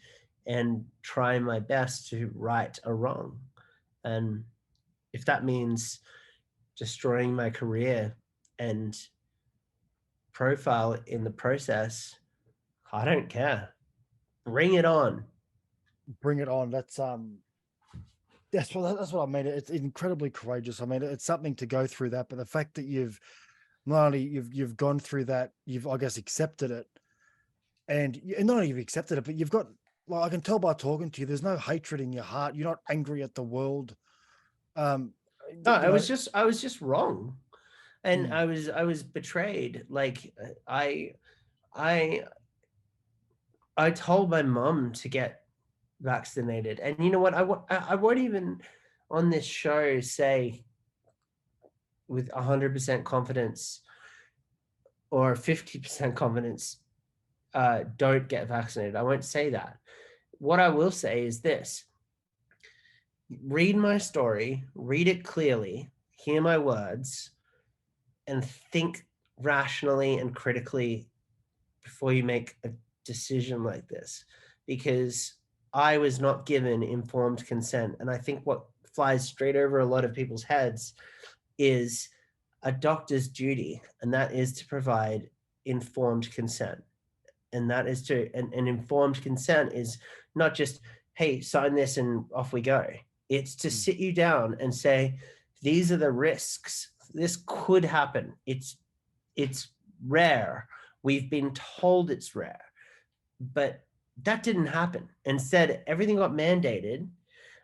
and try my best to right a wrong. And if that means destroying my career and profile in the process, I don't care. Bring it on. Bring it on. That's what I mean. It's incredibly courageous. I mean, it's something to go through that, but the fact that you've not only you've gone through that, you've, I guess, accepted it, and not only you've accepted it, but you've got, like, I can tell by talking to you, there's no hatred in your heart. You're not angry at the world. No, You I know, was just wrong, and mm, I was betrayed. Like I I told my mom to get vaccinated, and you know what? I won't even on this show say with 100% confidence or 50% confidence, don't get vaccinated. I won't say that. What I will say is this: read my story, read it clearly, hear my words, and think rationally and critically before you make a decision like this, because I was not given informed consent. And I think what flies straight over a lot of people's heads is a doctor's duty, and that is to provide informed consent. And that is an informed consent is not just, hey, sign this and off we go. It's to sit you down and say, these are the risks. This could happen. It's rare. We've been told it's rare, but that didn't happen. Instead, everything got mandated.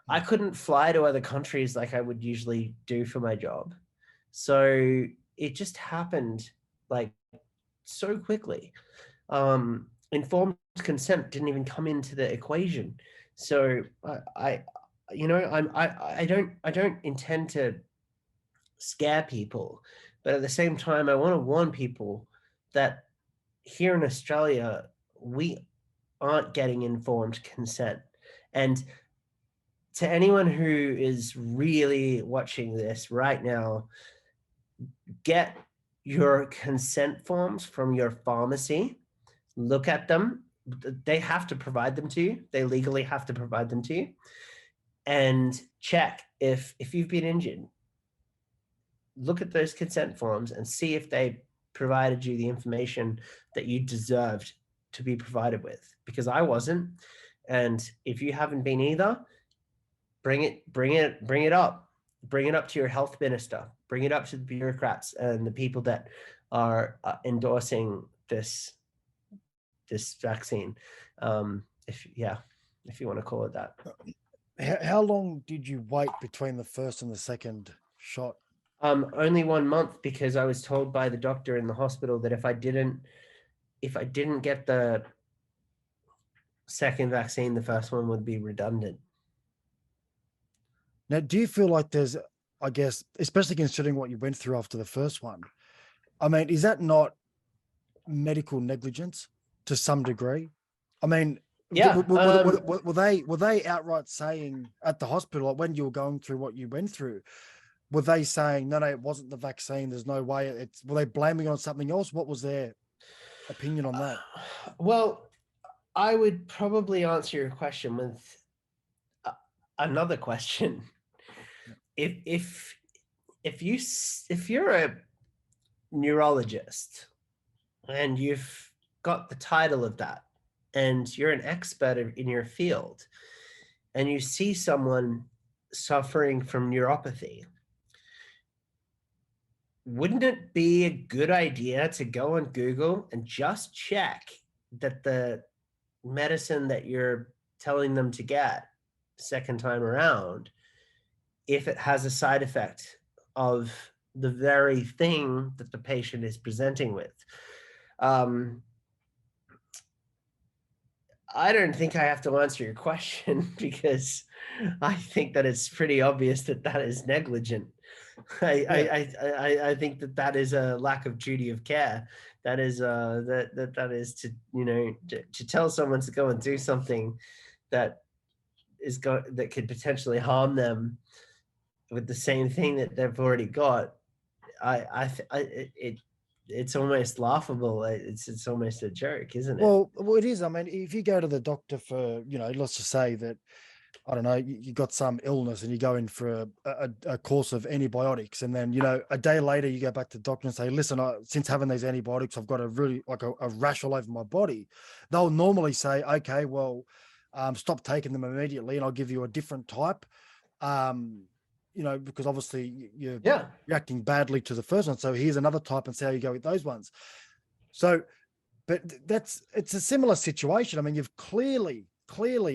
I couldn't fly to other countries like I would usually do for my job. So it just happened like so quickly. Informed consent didn't even come into the equation. So I don't intend to scare people, but at the same time, I want to warn people that here in Australia, we aren't getting informed consent. And to anyone who is really watching this right now, get your consent forms from your pharmacy, look at them. They have to provide them to you. They legally have to provide them to you. And check if you've been injured. Look at those consent forms and see if they provided you the information that you deserved to be provided with, because I wasn't. And if you haven't been either, bring it up. Bring it up to your health minister. Bring it up to the bureaucrats and the people that are endorsing this vaccine. If you want to call it that. how long did you wait between the first and the second shot? Only 1 month, because I was told by the doctor in the hospital that if I didn't get the second vaccine, the first one would be redundant. Now, do you feel like there's, I guess, especially considering what you went through after the first one, I mean, is that not medical negligence to some degree? I mean, Yeah. were they outright saying at the hospital, like when you were going through what you went through, were they saying, no, it wasn't the vaccine, there's no way, were they blaming on something else? What was their opinion on that? Well, I would probably answer your question with another question. If you're a neurologist and you've got the title of that, and you're an expert in your field, and you see someone suffering from neuropathy, wouldn't it be a good idea to go on Google and just check that the medicine that you're telling them to get second time around, if it has a side effect of the very thing that the patient is presenting with. I don't think I have to answer your question because I think that it's pretty obvious that that is negligent. I think that that is a lack of duty of care. That is that is to, you know, to tell someone to go and do something that that could potentially harm them with the same thing that they've already got. It's almost laughable. It's almost a joke, isn't it? Well, it is. I mean, if you go to the doctor for, you know, let's just say that, I don't know, you got some illness and you go in for a course of antibiotics, and then, you know, a day later you go back to the doctor and say, listen, since having these antibiotics, I've got a really like a rash all over my body. They'll normally say, okay, well, stop taking them immediately and I'll give you a different type. You know, because obviously you're reacting badly to the first one. So here's another type and see how you go with those ones. So, but it's a similar situation. I mean, you've clearly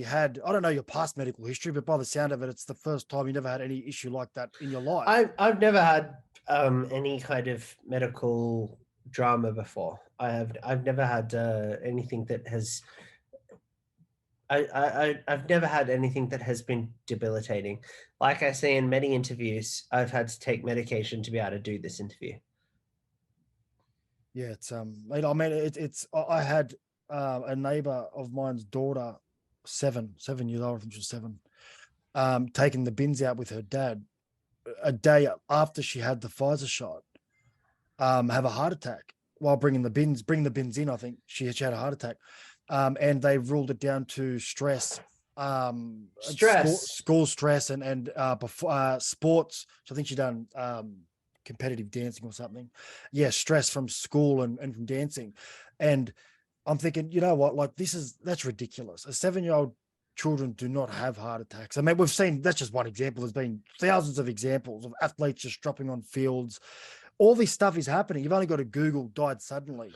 had, I don't know your past medical history, but by the sound of it, it's the first time you never had any issue like that in your life. I've never had any kind of medical drama before. I've never had anything that has I've never had anything that has been debilitating. Like I say in many interviews, I've had to take medication to be able to do this interview. Yeah, it's I mean, it's I had a neighbor of mine's daughter, 7 years old, I think she was 7, taking the bins out with her dad a day after she had the Pfizer shot, have a heart attack while bringing the bins in. I think she had a heart attack. And they ruled it down to stress, school stress, and before sports. So I think she'd done competitive dancing or something. Yeah, stress from school and from dancing. And I'm thinking, you know what? Like, that's ridiculous. A 7-year-old children do not have heart attacks. I mean, we've seen, that's just one example. There's been thousands of examples of athletes just dropping on fields. All this stuff is happening. You've only got to Google died suddenly.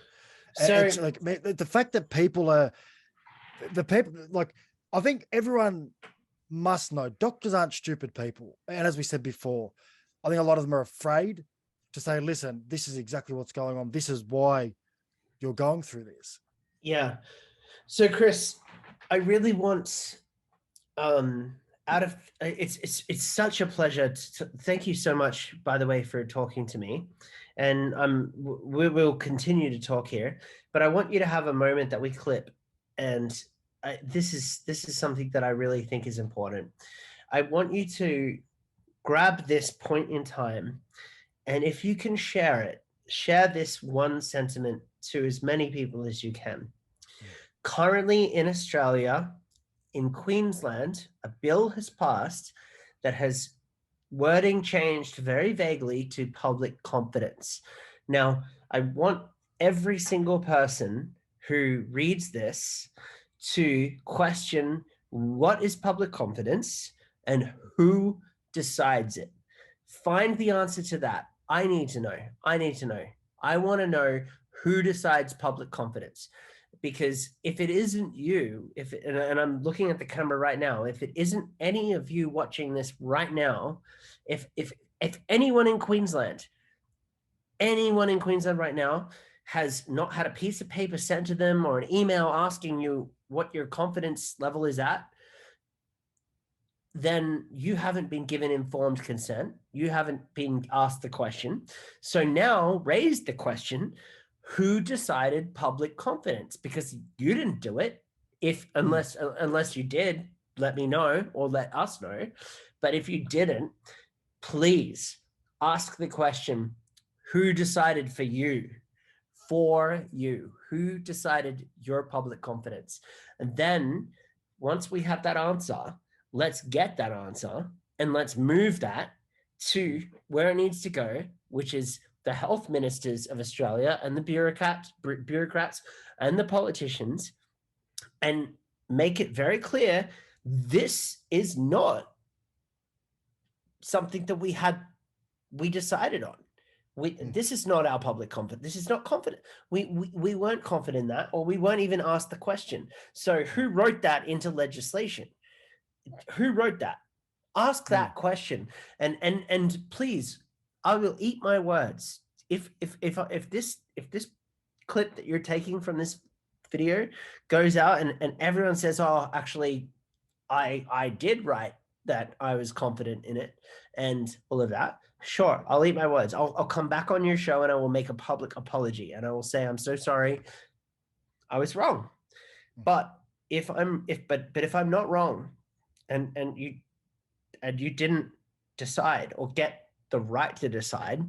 So it's like the fact that I think everyone must know doctors aren't stupid people. And as we said before, I think a lot of them are afraid to say, listen, this is exactly what's going on. This is why you're going through this. Yeah. So Chris, I really want, it's such a pleasure thank you so much, by the way, for talking to me. And we will continue to talk here, but I want you to have a moment that we clip. And this is something that I really think is important. I want you to grab this point in time, and if you can share this one sentiment to as many people as you can. Currently in Australia, in Queensland, a bill has passed that has wording changed very vaguely to public confidence. Now, I want every single person who reads this to question what is public confidence and who decides it. Find the answer to that. I need to know. I want to know who decides public confidence. Because if it isn't you, and I'm looking at the camera right now, if it isn't any of you watching this right now, if anyone in Queensland right now has not had a piece of paper sent to them or an email asking you what your confidence level is at, then you haven't been given informed consent. You haven't been asked the question. So now raise the question, who decided public confidence? Because you didn't do it. Unless you did, let me know or let us know. But if you didn't, please ask the question, who decided for you? For you, who decided your public confidence? And then once we have that answer, let's get that answer and let's move that to where it needs to go, which is the health ministers of Australia and the bureaucrats and the politicians, and make it very clear this is not something that we decided on. This is not our public confidence. This is not confident. We weren't confident in that, or we weren't even asked the question. So who wrote that into legislation? Who wrote that? Ask that question, and please I will eat my words. If this clip that you're taking from this video goes out and everyone says, oh, actually, I did write that I was confident in it and all of that, sure, I'll eat my words. I'll come back on your show and I will make a public apology and I will say, I'm so sorry, I was wrong. But if I'm not wrong and you didn't decide or get the right to decide,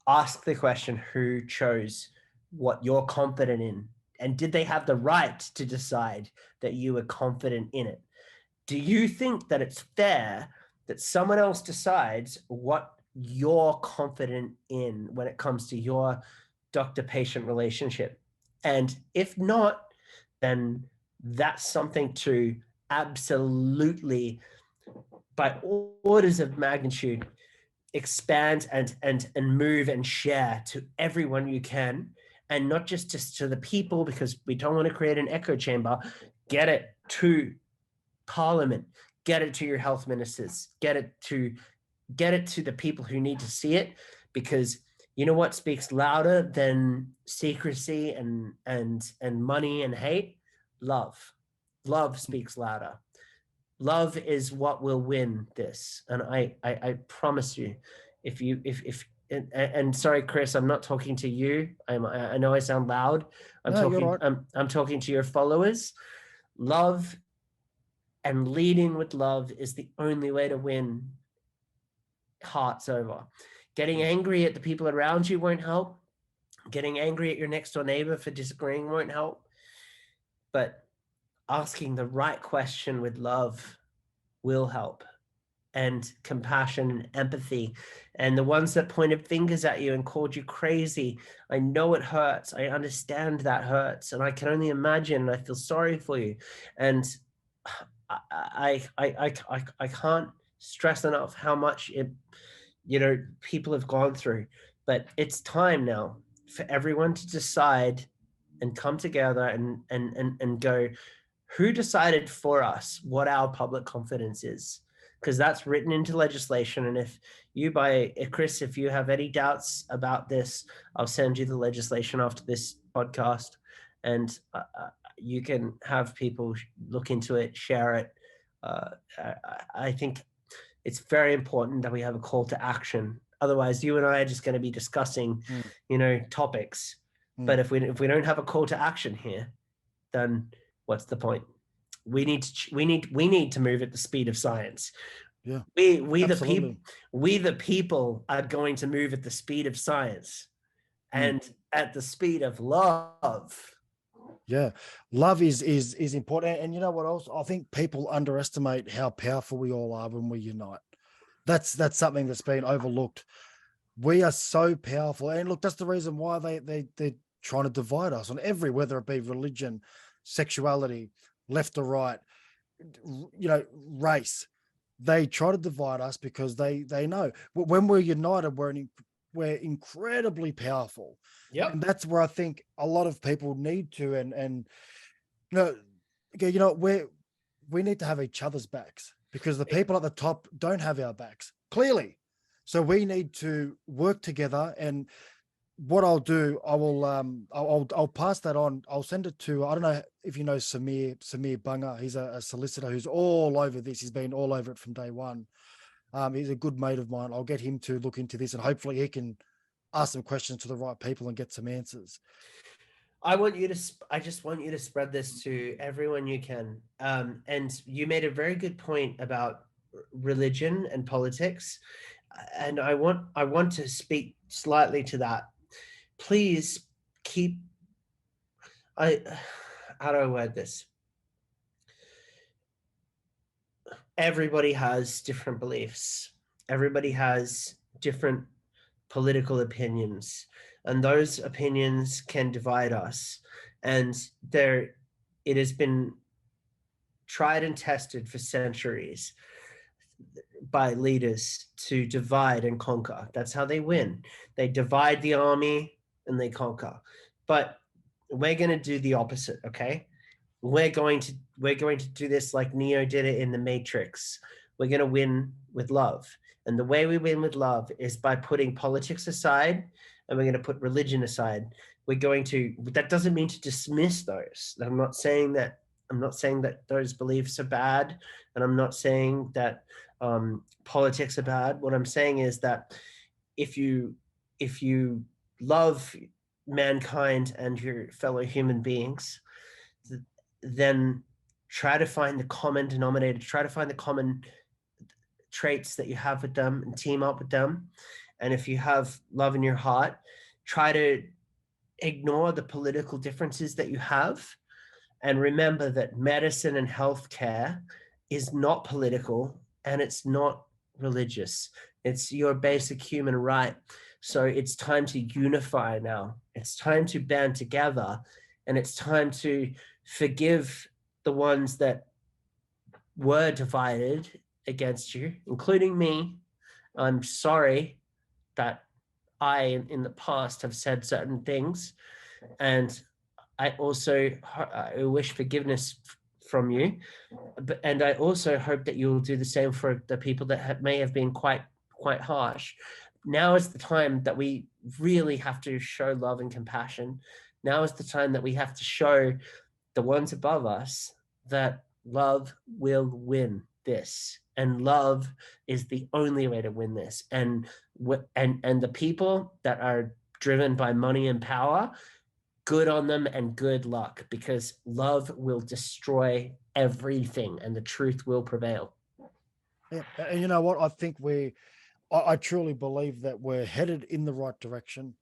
ask the question, who chose what you're confident in? And did they have the right to decide that you were confident in it? Do you think that it's fair that someone else decides what you're confident in when it comes to your doctor-patient relationship? And if not, then that's something to absolutely, by orders of magnitude, expand and move and share to everyone you can, and not just to the people, because we don't want to create an echo chamber. Get it to Parliament, get it to your health ministers, get it to the people who need to see it, because you know what speaks louder than secrecy and money and hate? Love speaks louder. Love is what will win this. And I promise you, and sorry, Chris, I'm not talking to you. I know I sound loud. You're right. I'm talking to your followers. Love and leading with love is the only way to win hearts over. Getting angry at the people around you won't help. Getting angry at your next door neighbor for disagreeing won't help. But asking the right question with love will help, and compassion and empathy. And the ones that pointed fingers at you and called you crazy, I know it hurts. I understand that hurts. And I can only imagine, I feel sorry for you. And I can't stress enough how much people have gone through. But it's time now for everyone to decide and come together and go, who decided for us what our public confidence is? Because that's written into legislation. And if Chris, if you have any doubts about this, I'll send you the legislation after this podcast, and you can have people look into it, share it. I think it's very important that we have a call to action. Otherwise, you and I are just going to be discussing, topics. But if we don't have a call to action here, then what's the point? We need to move at the speed of science. Yeah, we the people are going to move at the speed of science and at the speed of love. Yeah, love is important. And you know what else? I think people underestimate how powerful we all are when we unite. That's something that's been overlooked. We are so powerful. And look, that's the reason why they're trying to divide us on whether it be religion, sexuality, left or right, race. They try to divide us because they know when we're united, we're incredibly powerful. Yep. And that's where I think a lot of people need to, and we need to have each other's backs, because the people at the top don't have our backs, clearly. So we need to work together. And what I'll do, I'll pass that on. I'll send it to, I don't know if you know Samir Bunga. He's a solicitor who's all over this. He's been all over it from day one. He's a good mate of mine. I'll get him to look into this, and hopefully he can ask some questions to the right people and get some answers. I just want you to spread this to everyone you can. And you made a very good point about religion and politics. And I want to speak slightly to that. Please how do I word this? Everybody has different beliefs. Everybody has different political opinions, and those opinions can divide us. And it has been tried and tested for centuries by leaders to divide and conquer. That's how they win. They divide the army and they conquer. But we're going to do the opposite, okay? We're going to do this like Neo did it in the Matrix. We're going to win with love. And the way we win with love is by putting politics aside, and we're going to put religion aside. That doesn't mean to dismiss those. I'm not saying that those beliefs are bad, and I'm not saying that politics are bad. What I'm saying is that if you love mankind and your fellow human beings, then try to find the common denominator, try to find the common traits that you have with them and team up with them. And if you have love in your heart, try to ignore the political differences that you have, and remember that medicine and healthcare is not political and it's not religious. It's your basic human right. So it's time to unify now. It's time to band together, and it's time to forgive the ones that were divided against you, including me. I'm sorry that I, in the past, have said certain things, and I wish forgiveness from you, and I also hope that you will do the same for the people that may have been quite harsh. Now is the time that we really have to show love and compassion. Now is the time that we have to show the ones above us that love will win this, and love is the only way to win this. And the people that are driven by money and power, good on them and good luck, because love will destroy everything and the truth will prevail. Yeah, and you know what? I think I truly believe that we're headed in the right direction.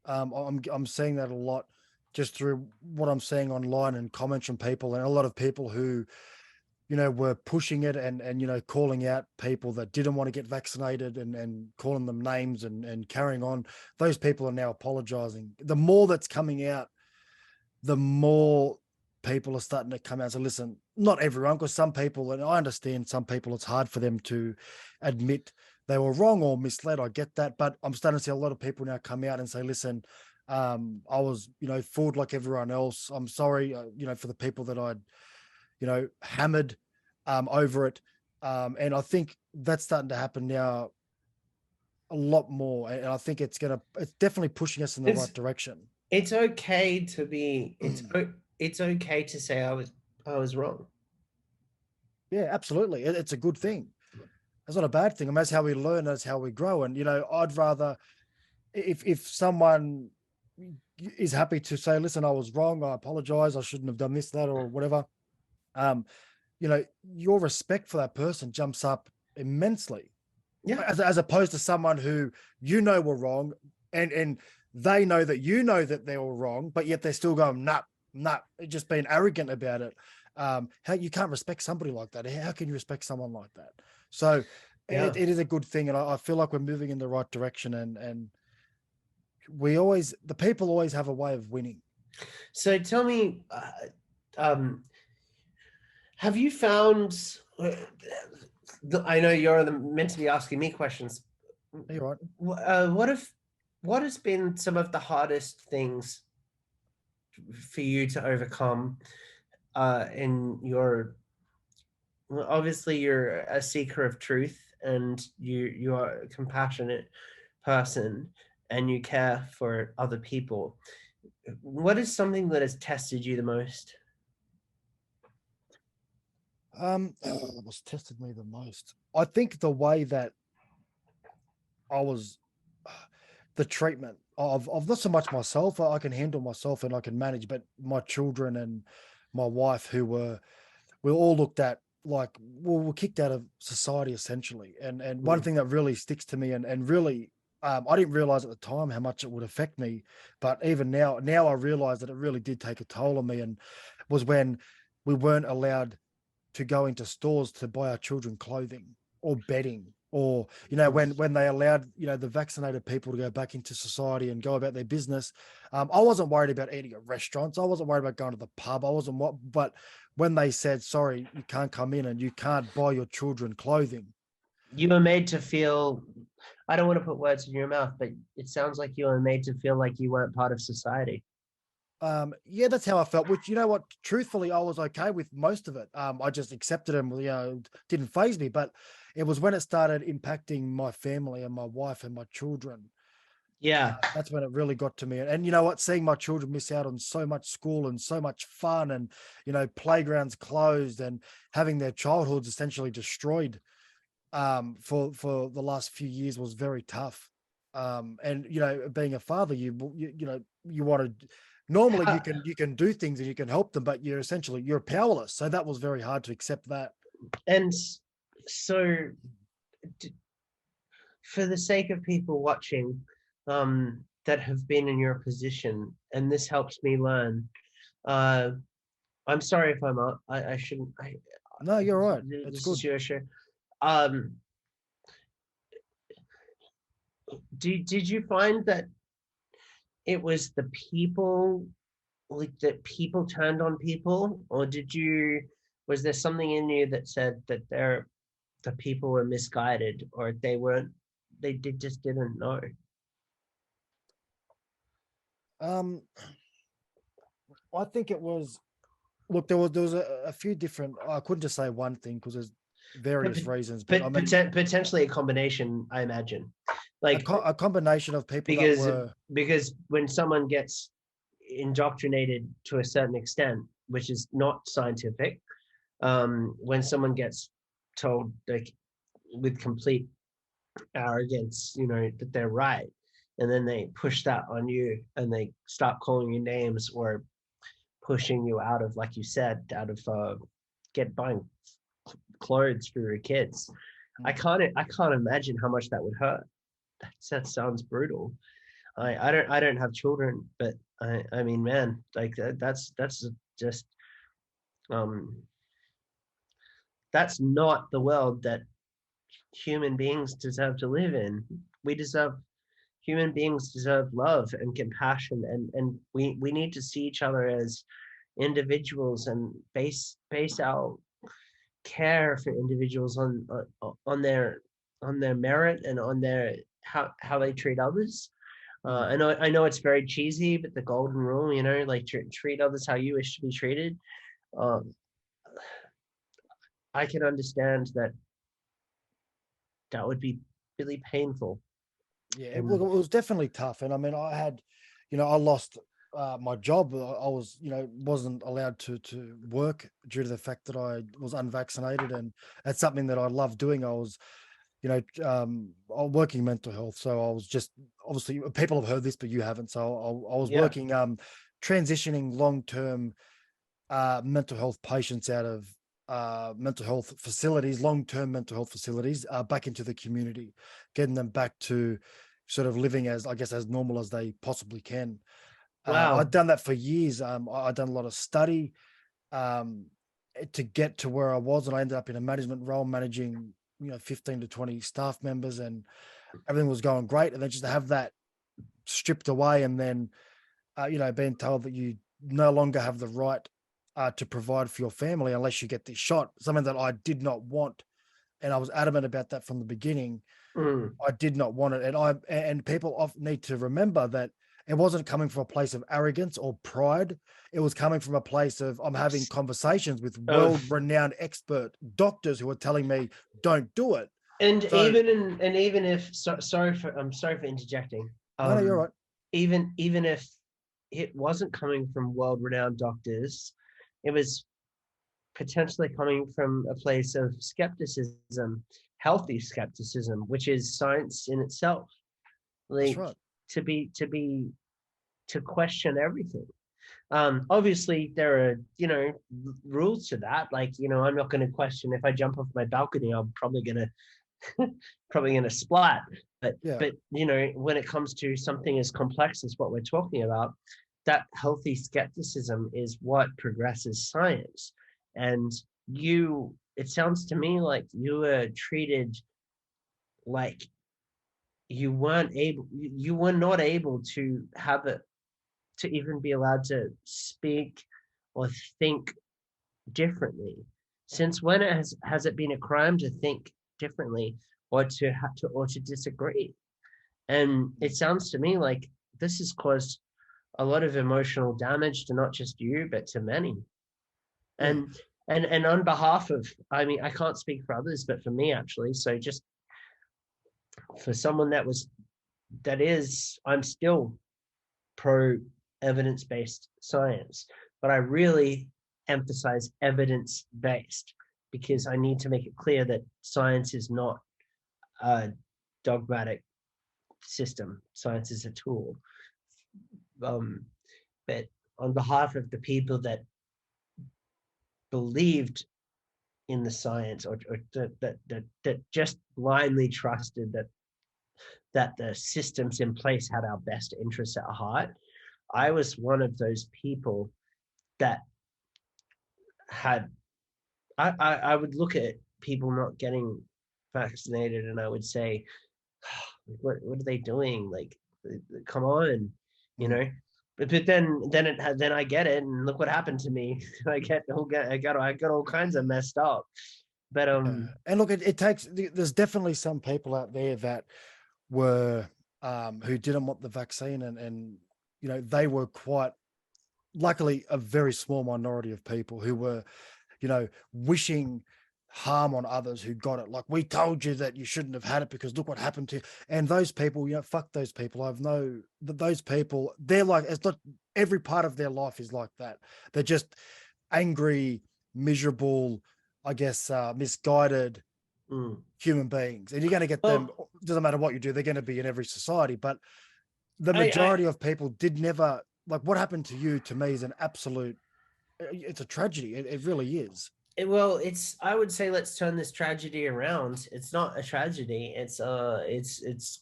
I'm seeing that a lot just through what I'm seeing online and comments from people, and a lot of people who, were pushing it and calling out people that didn't want to get vaccinated and calling them names and carrying on. Those people are now apologizing. The more that's coming out, the more people are starting to come out and say, listen, not everyone, because some people, and I understand some people, it's hard for them to admit they were wrong or misled. I get that. But I'm starting to see a lot of people now come out and say, listen, I was, fooled like everyone else. I'm sorry, for the people that I'd, hammered over it. And I think that's starting to happen now a lot more. And I think it's definitely pushing us in the right direction. It's okay to be, it's okay to say I was wrong. Yeah, absolutely. It's a good thing. It's not a bad thing. I mean, that's how we learn. That's how we grow. And, I'd rather, if someone is happy to say, listen, I was wrong, I apologize, I shouldn't have done this, that, or whatever. Your respect for that person jumps up immensely. Yeah. As opposed to someone who were wrong, and they know that they were wrong, but yet they're still going, nah, just being arrogant about it. How you can't respect somebody like that. How can you respect someone like that? So it is a good thing. And I feel like we're moving in the right direction, and the people always have a way of winning. So tell me, have you found, I know you're meant to be asking me questions. You're right. What has been some of the hardest things for you to overcome in your, obviously you're a seeker of truth, and you are a compassionate person and you care for other people. What is something that has tested you the most? What's tested me the most? I think the way that I was, the treatment of not so much myself. I can handle myself and I can manage, but my children and my wife, we all looked at like, we're kicked out of society essentially. And one thing that really sticks to me and really, I didn't realize at the time how much it would affect me, but even now I realize that it really did take a toll on me, and was when we weren't allowed to go into stores to buy our children clothing or bedding, or, when they allowed, the vaccinated people to go back into society and go about their business. I wasn't worried about eating at restaurants. I wasn't worried about going to the pub. But when they said, sorry, you can't come in and you can't buy your children clothing. You were made to feel, I don't want to put words in your mouth, but it sounds like you were made to feel like you weren't part of society. Yeah, that's how I felt, which, truthfully, I was okay with most of it. I just accepted them, didn't faze me. But it was when it started impacting my family and my wife and my children. Yeah. That's when it really got to me. And you know what, seeing my children miss out on so much school and so much fun, and playgrounds closed, and having their childhoods essentially destroyed for the last few years was very tough. And being a father, you want to, normally you can do things and you can help them, but you're powerless. So that was very hard to accept that. And so for the sake of people watching that have been in your position, and this helps me learn, I'm sorry if I'm up. I shouldn't. No, you're right. This It's good. is your show. Did you find that it was the people, like that people turned on people, or was there something in you that said that the people were misguided, or they just didn't know? I think it was, look, there was a few different, I couldn't just say one thing because there's various reasons, but I mean, potentially a combination, I imagine, like a combination of people because when someone gets indoctrinated to a certain extent, which is not scientific, when someone gets told, like, with complete arrogance, that they're right, and then they push that on you and they start calling you names or pushing you out of, like you said, out of buying clothes for your kids. I can't imagine how much that would hurt. That sounds brutal. I don't have children, but I mean, man, like that's just that's not the world that human beings deserve to live in. Human beings deserve love and compassion, and we need to see each other as individuals and base our care for individuals on their merit and on their how they treat others. I know it's very cheesy, but the golden rule, like treat others how you wish to be treated. I can understand that would be really painful. Yeah, it was definitely tough. And I mean, I had, I lost my job. I was, wasn't allowed to work due to the fact that I was unvaccinated, and that's something that I love doing. I was, working mental health. So I was just, obviously people have heard this, but you haven't. So I was working, transitioning long-term mental health patients out of mental health facilities, long-term mental health facilities, back into the community, getting them back to sort of living as, I guess, as normal as they possibly can. Wow. I'd done that for years. I'd done a lot of study to get to where I was, and I ended up in a management role, managing 15 to 20 staff members, and everything was going great. And then just to have that stripped away, and then being told that you no longer have the right to provide for your family unless you get this shot, something that I did not want, and I was adamant about that from the beginning. I did not want it, and people often need to remember that it wasn't coming from a place of arrogance or pride. It was coming from a place of, I'm having conversations with world-renowned expert doctors who are telling me don't do it. And so, even if sorry for interjecting. No, you're right. Even if it wasn't coming from world-renowned doctors, it was potentially coming from a place of skepticism, healthy skepticism, which is science in itself. Like, that's right. To question everything. Obviously there are rules to that. Like, I'm not going to question, if I jump off my balcony, I'm probably gonna splat. But when it comes to something as complex as what we're talking about, that healthy skepticism is what progresses science. And it sounds to me like you were treated like you were not able to have it, to even be allowed to speak or think differently. Since when has it been a crime to think differently, or to disagree? And it sounds to me like this has caused a lot of emotional damage to not just you, but to many. And And on behalf of, I mean, I can't speak for others, but for me actually, so just for someone I'm still pro evidence-based science, but I really emphasize evidence-based because I need to make it clear that science is not a dogmatic system. Science is a tool. But on behalf of the people that believed in the science, or that just blindly trusted that the systems in place had our best interests at heart, I was one of those people that had I would look at people not getting vaccinated and I would say, what are they doing? Like, come on, you know. But then I get it, and look what happened to me. I got all kinds of messed up. But And look, it takes. There's definitely some people out there that were who didn't want the vaccine, and you know, they were quite luckily a very small minority of people who were, you know, wishing harm on others who got it. Like, we told you that you shouldn't have had it because look what happened to you. And those people, you know, fuck those people. I've know that those people, they're like, it's not every part of their life is like that. They're just angry, miserable, I guess, misguided human beings. And you're going to get them, well, doesn't matter what you do, they're going to be in every society. But the I majority of people did never, like what happened to you, to me, is an absolute, it's a tragedy. It really is. well, I would say let's turn this tragedy around. It's not a tragedy. It's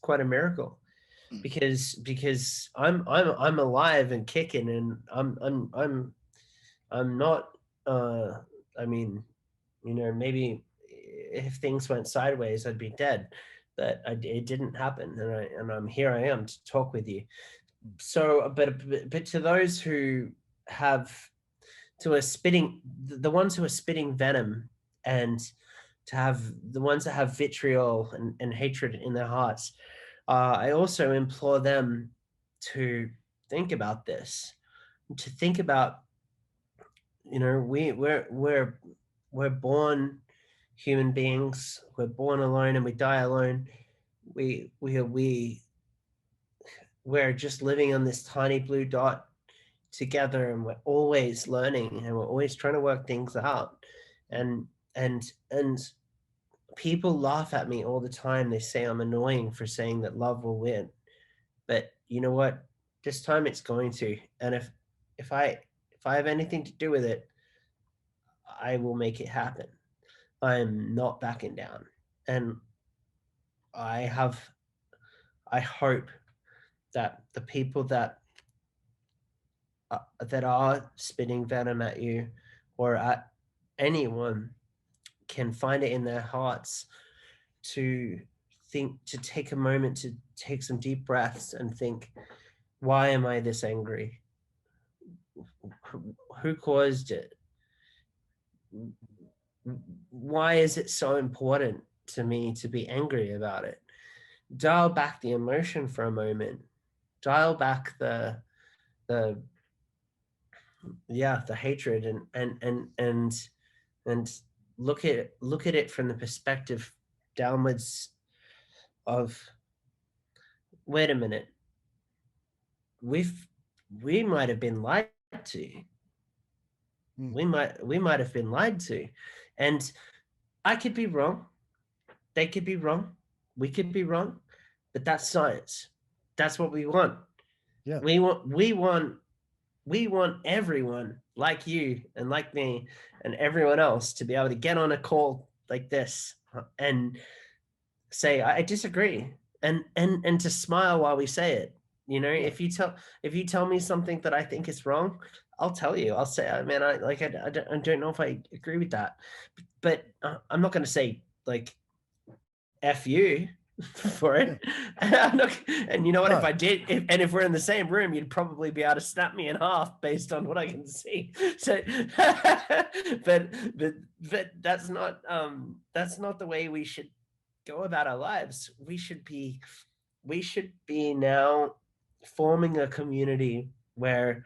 quite a miracle because I'm alive and kicking, and I'm not. I mean, you know, maybe if things went sideways, I'd be dead, but it didn't happen, and I'm here. I am to talk with you. So, but to those who have to a spitting the ones who are spitting venom, and to have the ones that have vitriol and hatred in their hearts, I also implore them to think about this, to think about, you know, we're born human beings, we're born alone and we die alone. We're just living on this tiny blue dot together, and we're always learning and we're always trying to work things out. And people laugh at me all the time. They say I'm annoying for saying that love will win, but you know what, this time it's going to. And if I have anything to do with it, I will make it happen. I'm not backing down. And i have I hope that the people that are spitting venom at you or at anyone can find it in their hearts to take a moment to take some deep breaths and think, why am I this angry? Who caused it? Why is it so important to me to be angry about it? Dial back the emotion for a moment. Dial back the hatred, and look at it from the perspective downwards of, wait a minute, we might have been lied to. We might have been lied to, and I could be wrong. They could be wrong. We could be wrong, but that's science. That's what we want. Yeah. We want everyone like you and like me and everyone else to be able to get on a call like this and say, I disagree, and to smile while we say it. You know, if you tell me something that I think is wrong, I'll tell you. I'll say, man, I don't know if I agree with that, but I'm not going to say like F you for it. And you know what? No. If I did, if we're in the same room, you'd probably be able to snap me in half based on what I can see. So, but that's not the way we should go about our lives. We should be now forming a community where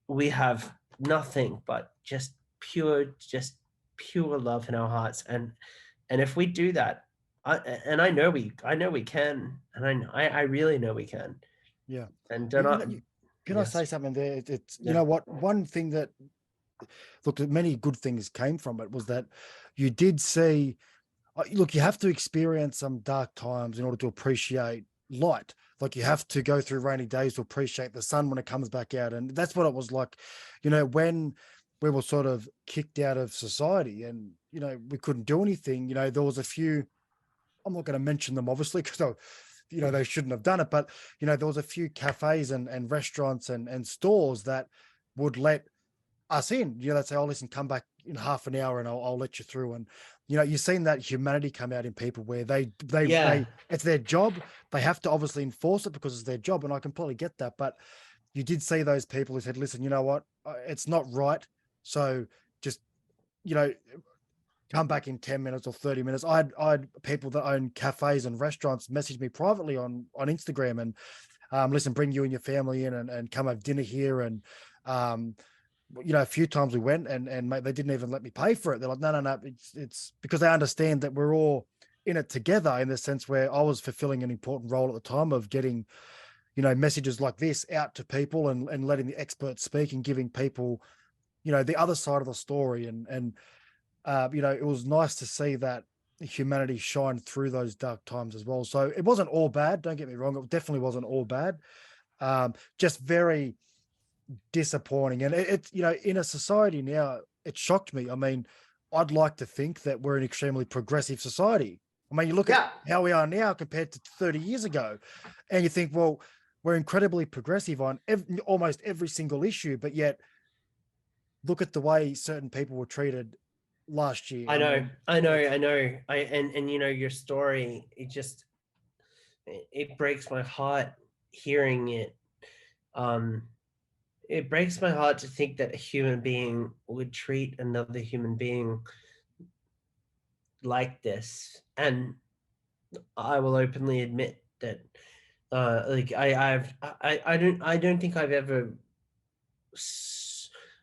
we have nothing but just pure, just pure love in our hearts. And if we do that, I know we can, and I really know we can. Yeah. And Can I yes, say something there? It's you yeah, know what, one thing that, look, many good things came from it was that you did see, look, you have to experience some dark times in order to appreciate light. Like you have to go through rainy days to appreciate the sun when it comes back out. And that's what it was like, when we were sort of kicked out of society and, we couldn't do anything. There was a few, I'm not going to mention them obviously because they shouldn't have done it, but there was a few cafes and restaurants and stores that would let us in. They'd say, "Oh, listen, come back in half an hour and I'll let you through." And you've seen that humanity come out in people where they yeah, it's their job. They have to obviously enforce it because it's their job, and I completely get that. But you did see those people who said, "Listen, you know what? It's not right. So just you know come back in 10 minutes or 30 minutes." I had people that own cafes and restaurants message me privately on Instagram and, listen, bring you and your family in and come have dinner here. And, a few times we went and mate, they didn't even let me pay for it. They're like, no. It's because they understand that we're all in it together, in the sense where I was fulfilling an important role at the time of getting, messages like this out to people and letting the experts speak and giving people, the other side of the story. And it was nice to see that humanity shine through those dark times as well. So it wasn't all bad. Don't get me wrong. It definitely wasn't all bad. Just very disappointing. And it's, in a society now, it shocked me. I mean, I'd like to think that we're an extremely progressive society. I mean, you look at yeah. how we are now compared to 30 years ago, and you think, well, we're incredibly progressive on almost every single issue, but yet look at the way certain people were treated last year. I I know, mean, I know, it's I know. And your story, it breaks my heart hearing it. Um, it breaks my heart to think that a human being would treat another human being like this. And I will openly admit that, like I don't think I've ever.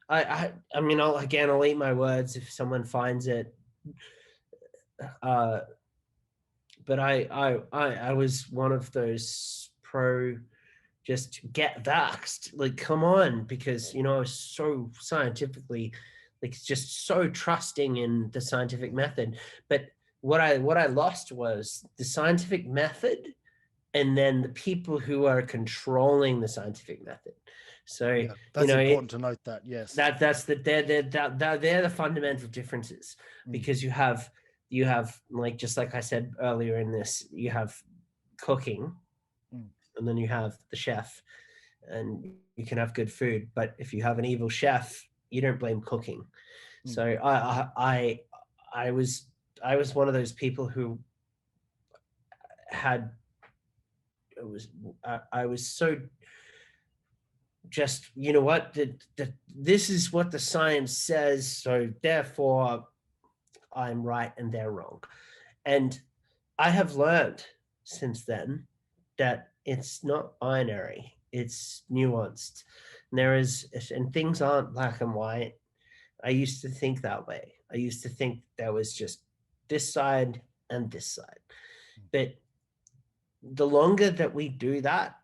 I mean, I'll eat my words if someone finds it. Uh, but I was one of those pro just get vaxxed. Like, come on, because I was so scientifically, like, just so trusting in the scientific method. But what I lost was the scientific method, and then the people who are controlling the scientific method. So yeah, that's important to note that. Yes. that's the they're the fundamental differences, Mm, because you have, like, just like I said earlier in this, you have cooking, mm, and then you have the chef, and you can have good food, but if you have an evil chef, you don't blame cooking. mm. So I was one of those people who had it was I was so just, what, this is what the science says, so therefore I'm right and they're wrong. And I have learned since then that it's not binary, it's nuanced. And things aren't black and white. I used to think that way. I used to think there was just this side and this side. But the longer that we do that,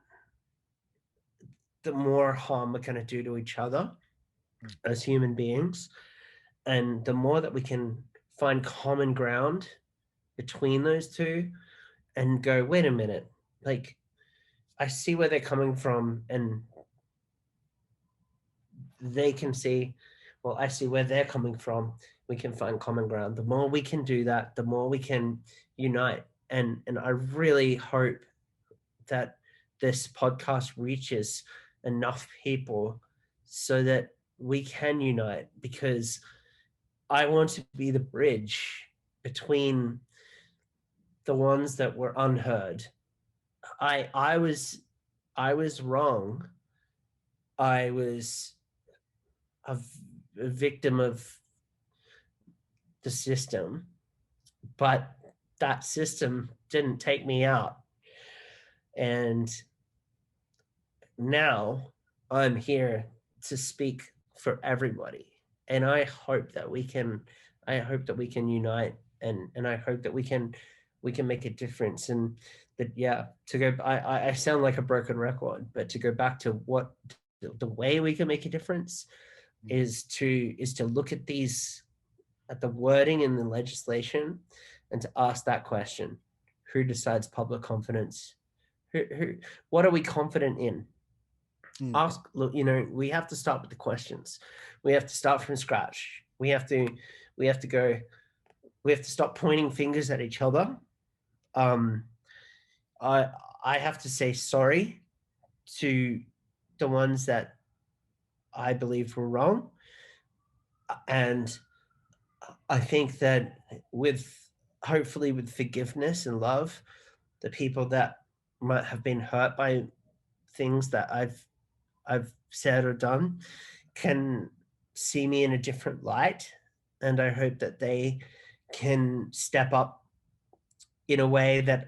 the more harm we're going to do to each other Mm. as human beings. And the more that we can find common ground between those two and go, wait a minute, like, I see where they're coming from, and they can see, well, I see where they're coming from. We can find common ground. The more we can do that, the more we can unite. And I really hope that this podcast reaches enough people so that we can unite, because I want to be the bridge between the ones that were unheard. I was wrong. I was a, a victim of the system, but that system didn't take me out. And now I'm here to speak for everybody. And I hope that we can I hope that we can unite, and I hope that we can make a difference. And that, yeah, to go, I sound like a broken record, but to go back to what the way we can make a difference is to look at the wording in the legislation and to ask that question: who decides public confidence? Who what are we confident in? Ask, look, we have to start with the questions. We have to start from scratch. We have to go, we have to stop pointing fingers at each other. um I have to say sorry to the ones that I believe were wrong, and I think that hopefully with forgiveness and love, the people that might have been hurt by things that I've said or done can see me in a different light, and I hope that they can step up in a way that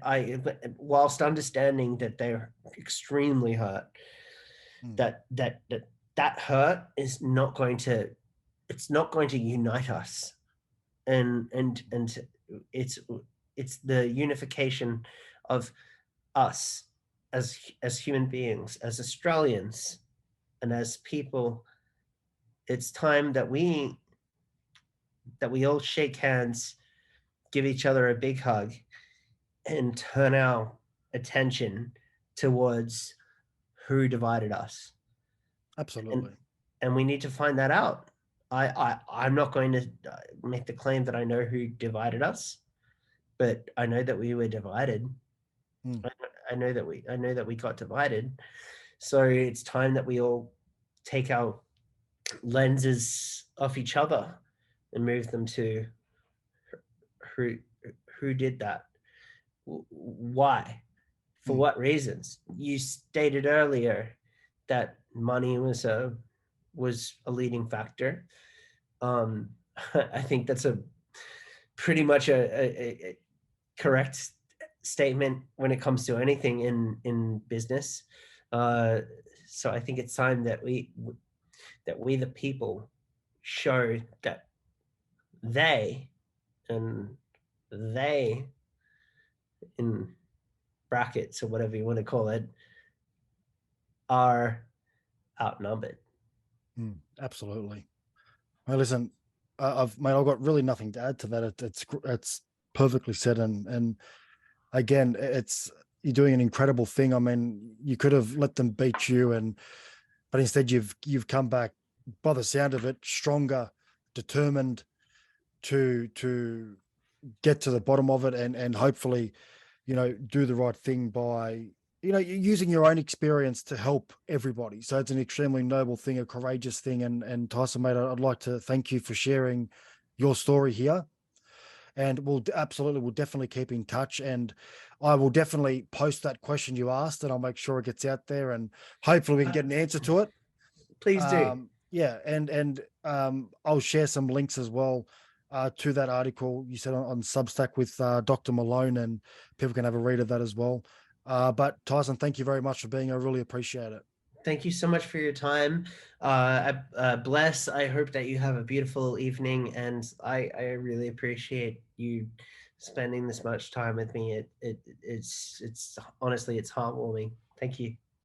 whilst understanding that they're extremely hurt, Mm. that hurt is not going to, it's not going to unite us, and it's the unification of us as human beings, as Australians, and as people. It's time that we all shake hands, give each other a big hug, and turn our attention towards who divided us. And Absolutely. we need to find that out. I'm not going to make the claim that I know who divided us, but I know that we were divided. Mm. I know that we got divided. So it's time that we all take our lenses off each other and move them to who did that, why, for Mm. what reasons. You stated earlier that money was a leading factor. I think that's a pretty much a correct statement when it comes to anything in business. So I think it's time that we the people show that they, and they in brackets or whatever you want to call it, are outnumbered. Mm. Absolutely. Well, listen, I've got really nothing to add to that. It's perfectly said, and again, it's you're doing an incredible thing. I mean, you could have let them beat you, but instead you've come back, by the sound of it, stronger, determined to get to the bottom of it, and hopefully, do the right thing by using your own experience to help everybody. So it's an extremely noble thing, a courageous thing, and Tyson, mate, I'd like to thank you for sharing your story here. And we'll definitely keep in touch, and I will definitely post that question you asked, and I'll make sure it gets out there, and hopefully we can get an answer to it. Please do. Yeah, and I'll share some links as well to that article you said on Substack with Dr. Malone, and people can have a read of that as well. But Tyson, thank you very much for being here. I really appreciate it. Thank you so much for your time. Bless. I hope that you have a beautiful evening, and I really appreciate you spending this much time with me. It's honestly, it's heartwarming. Thank you.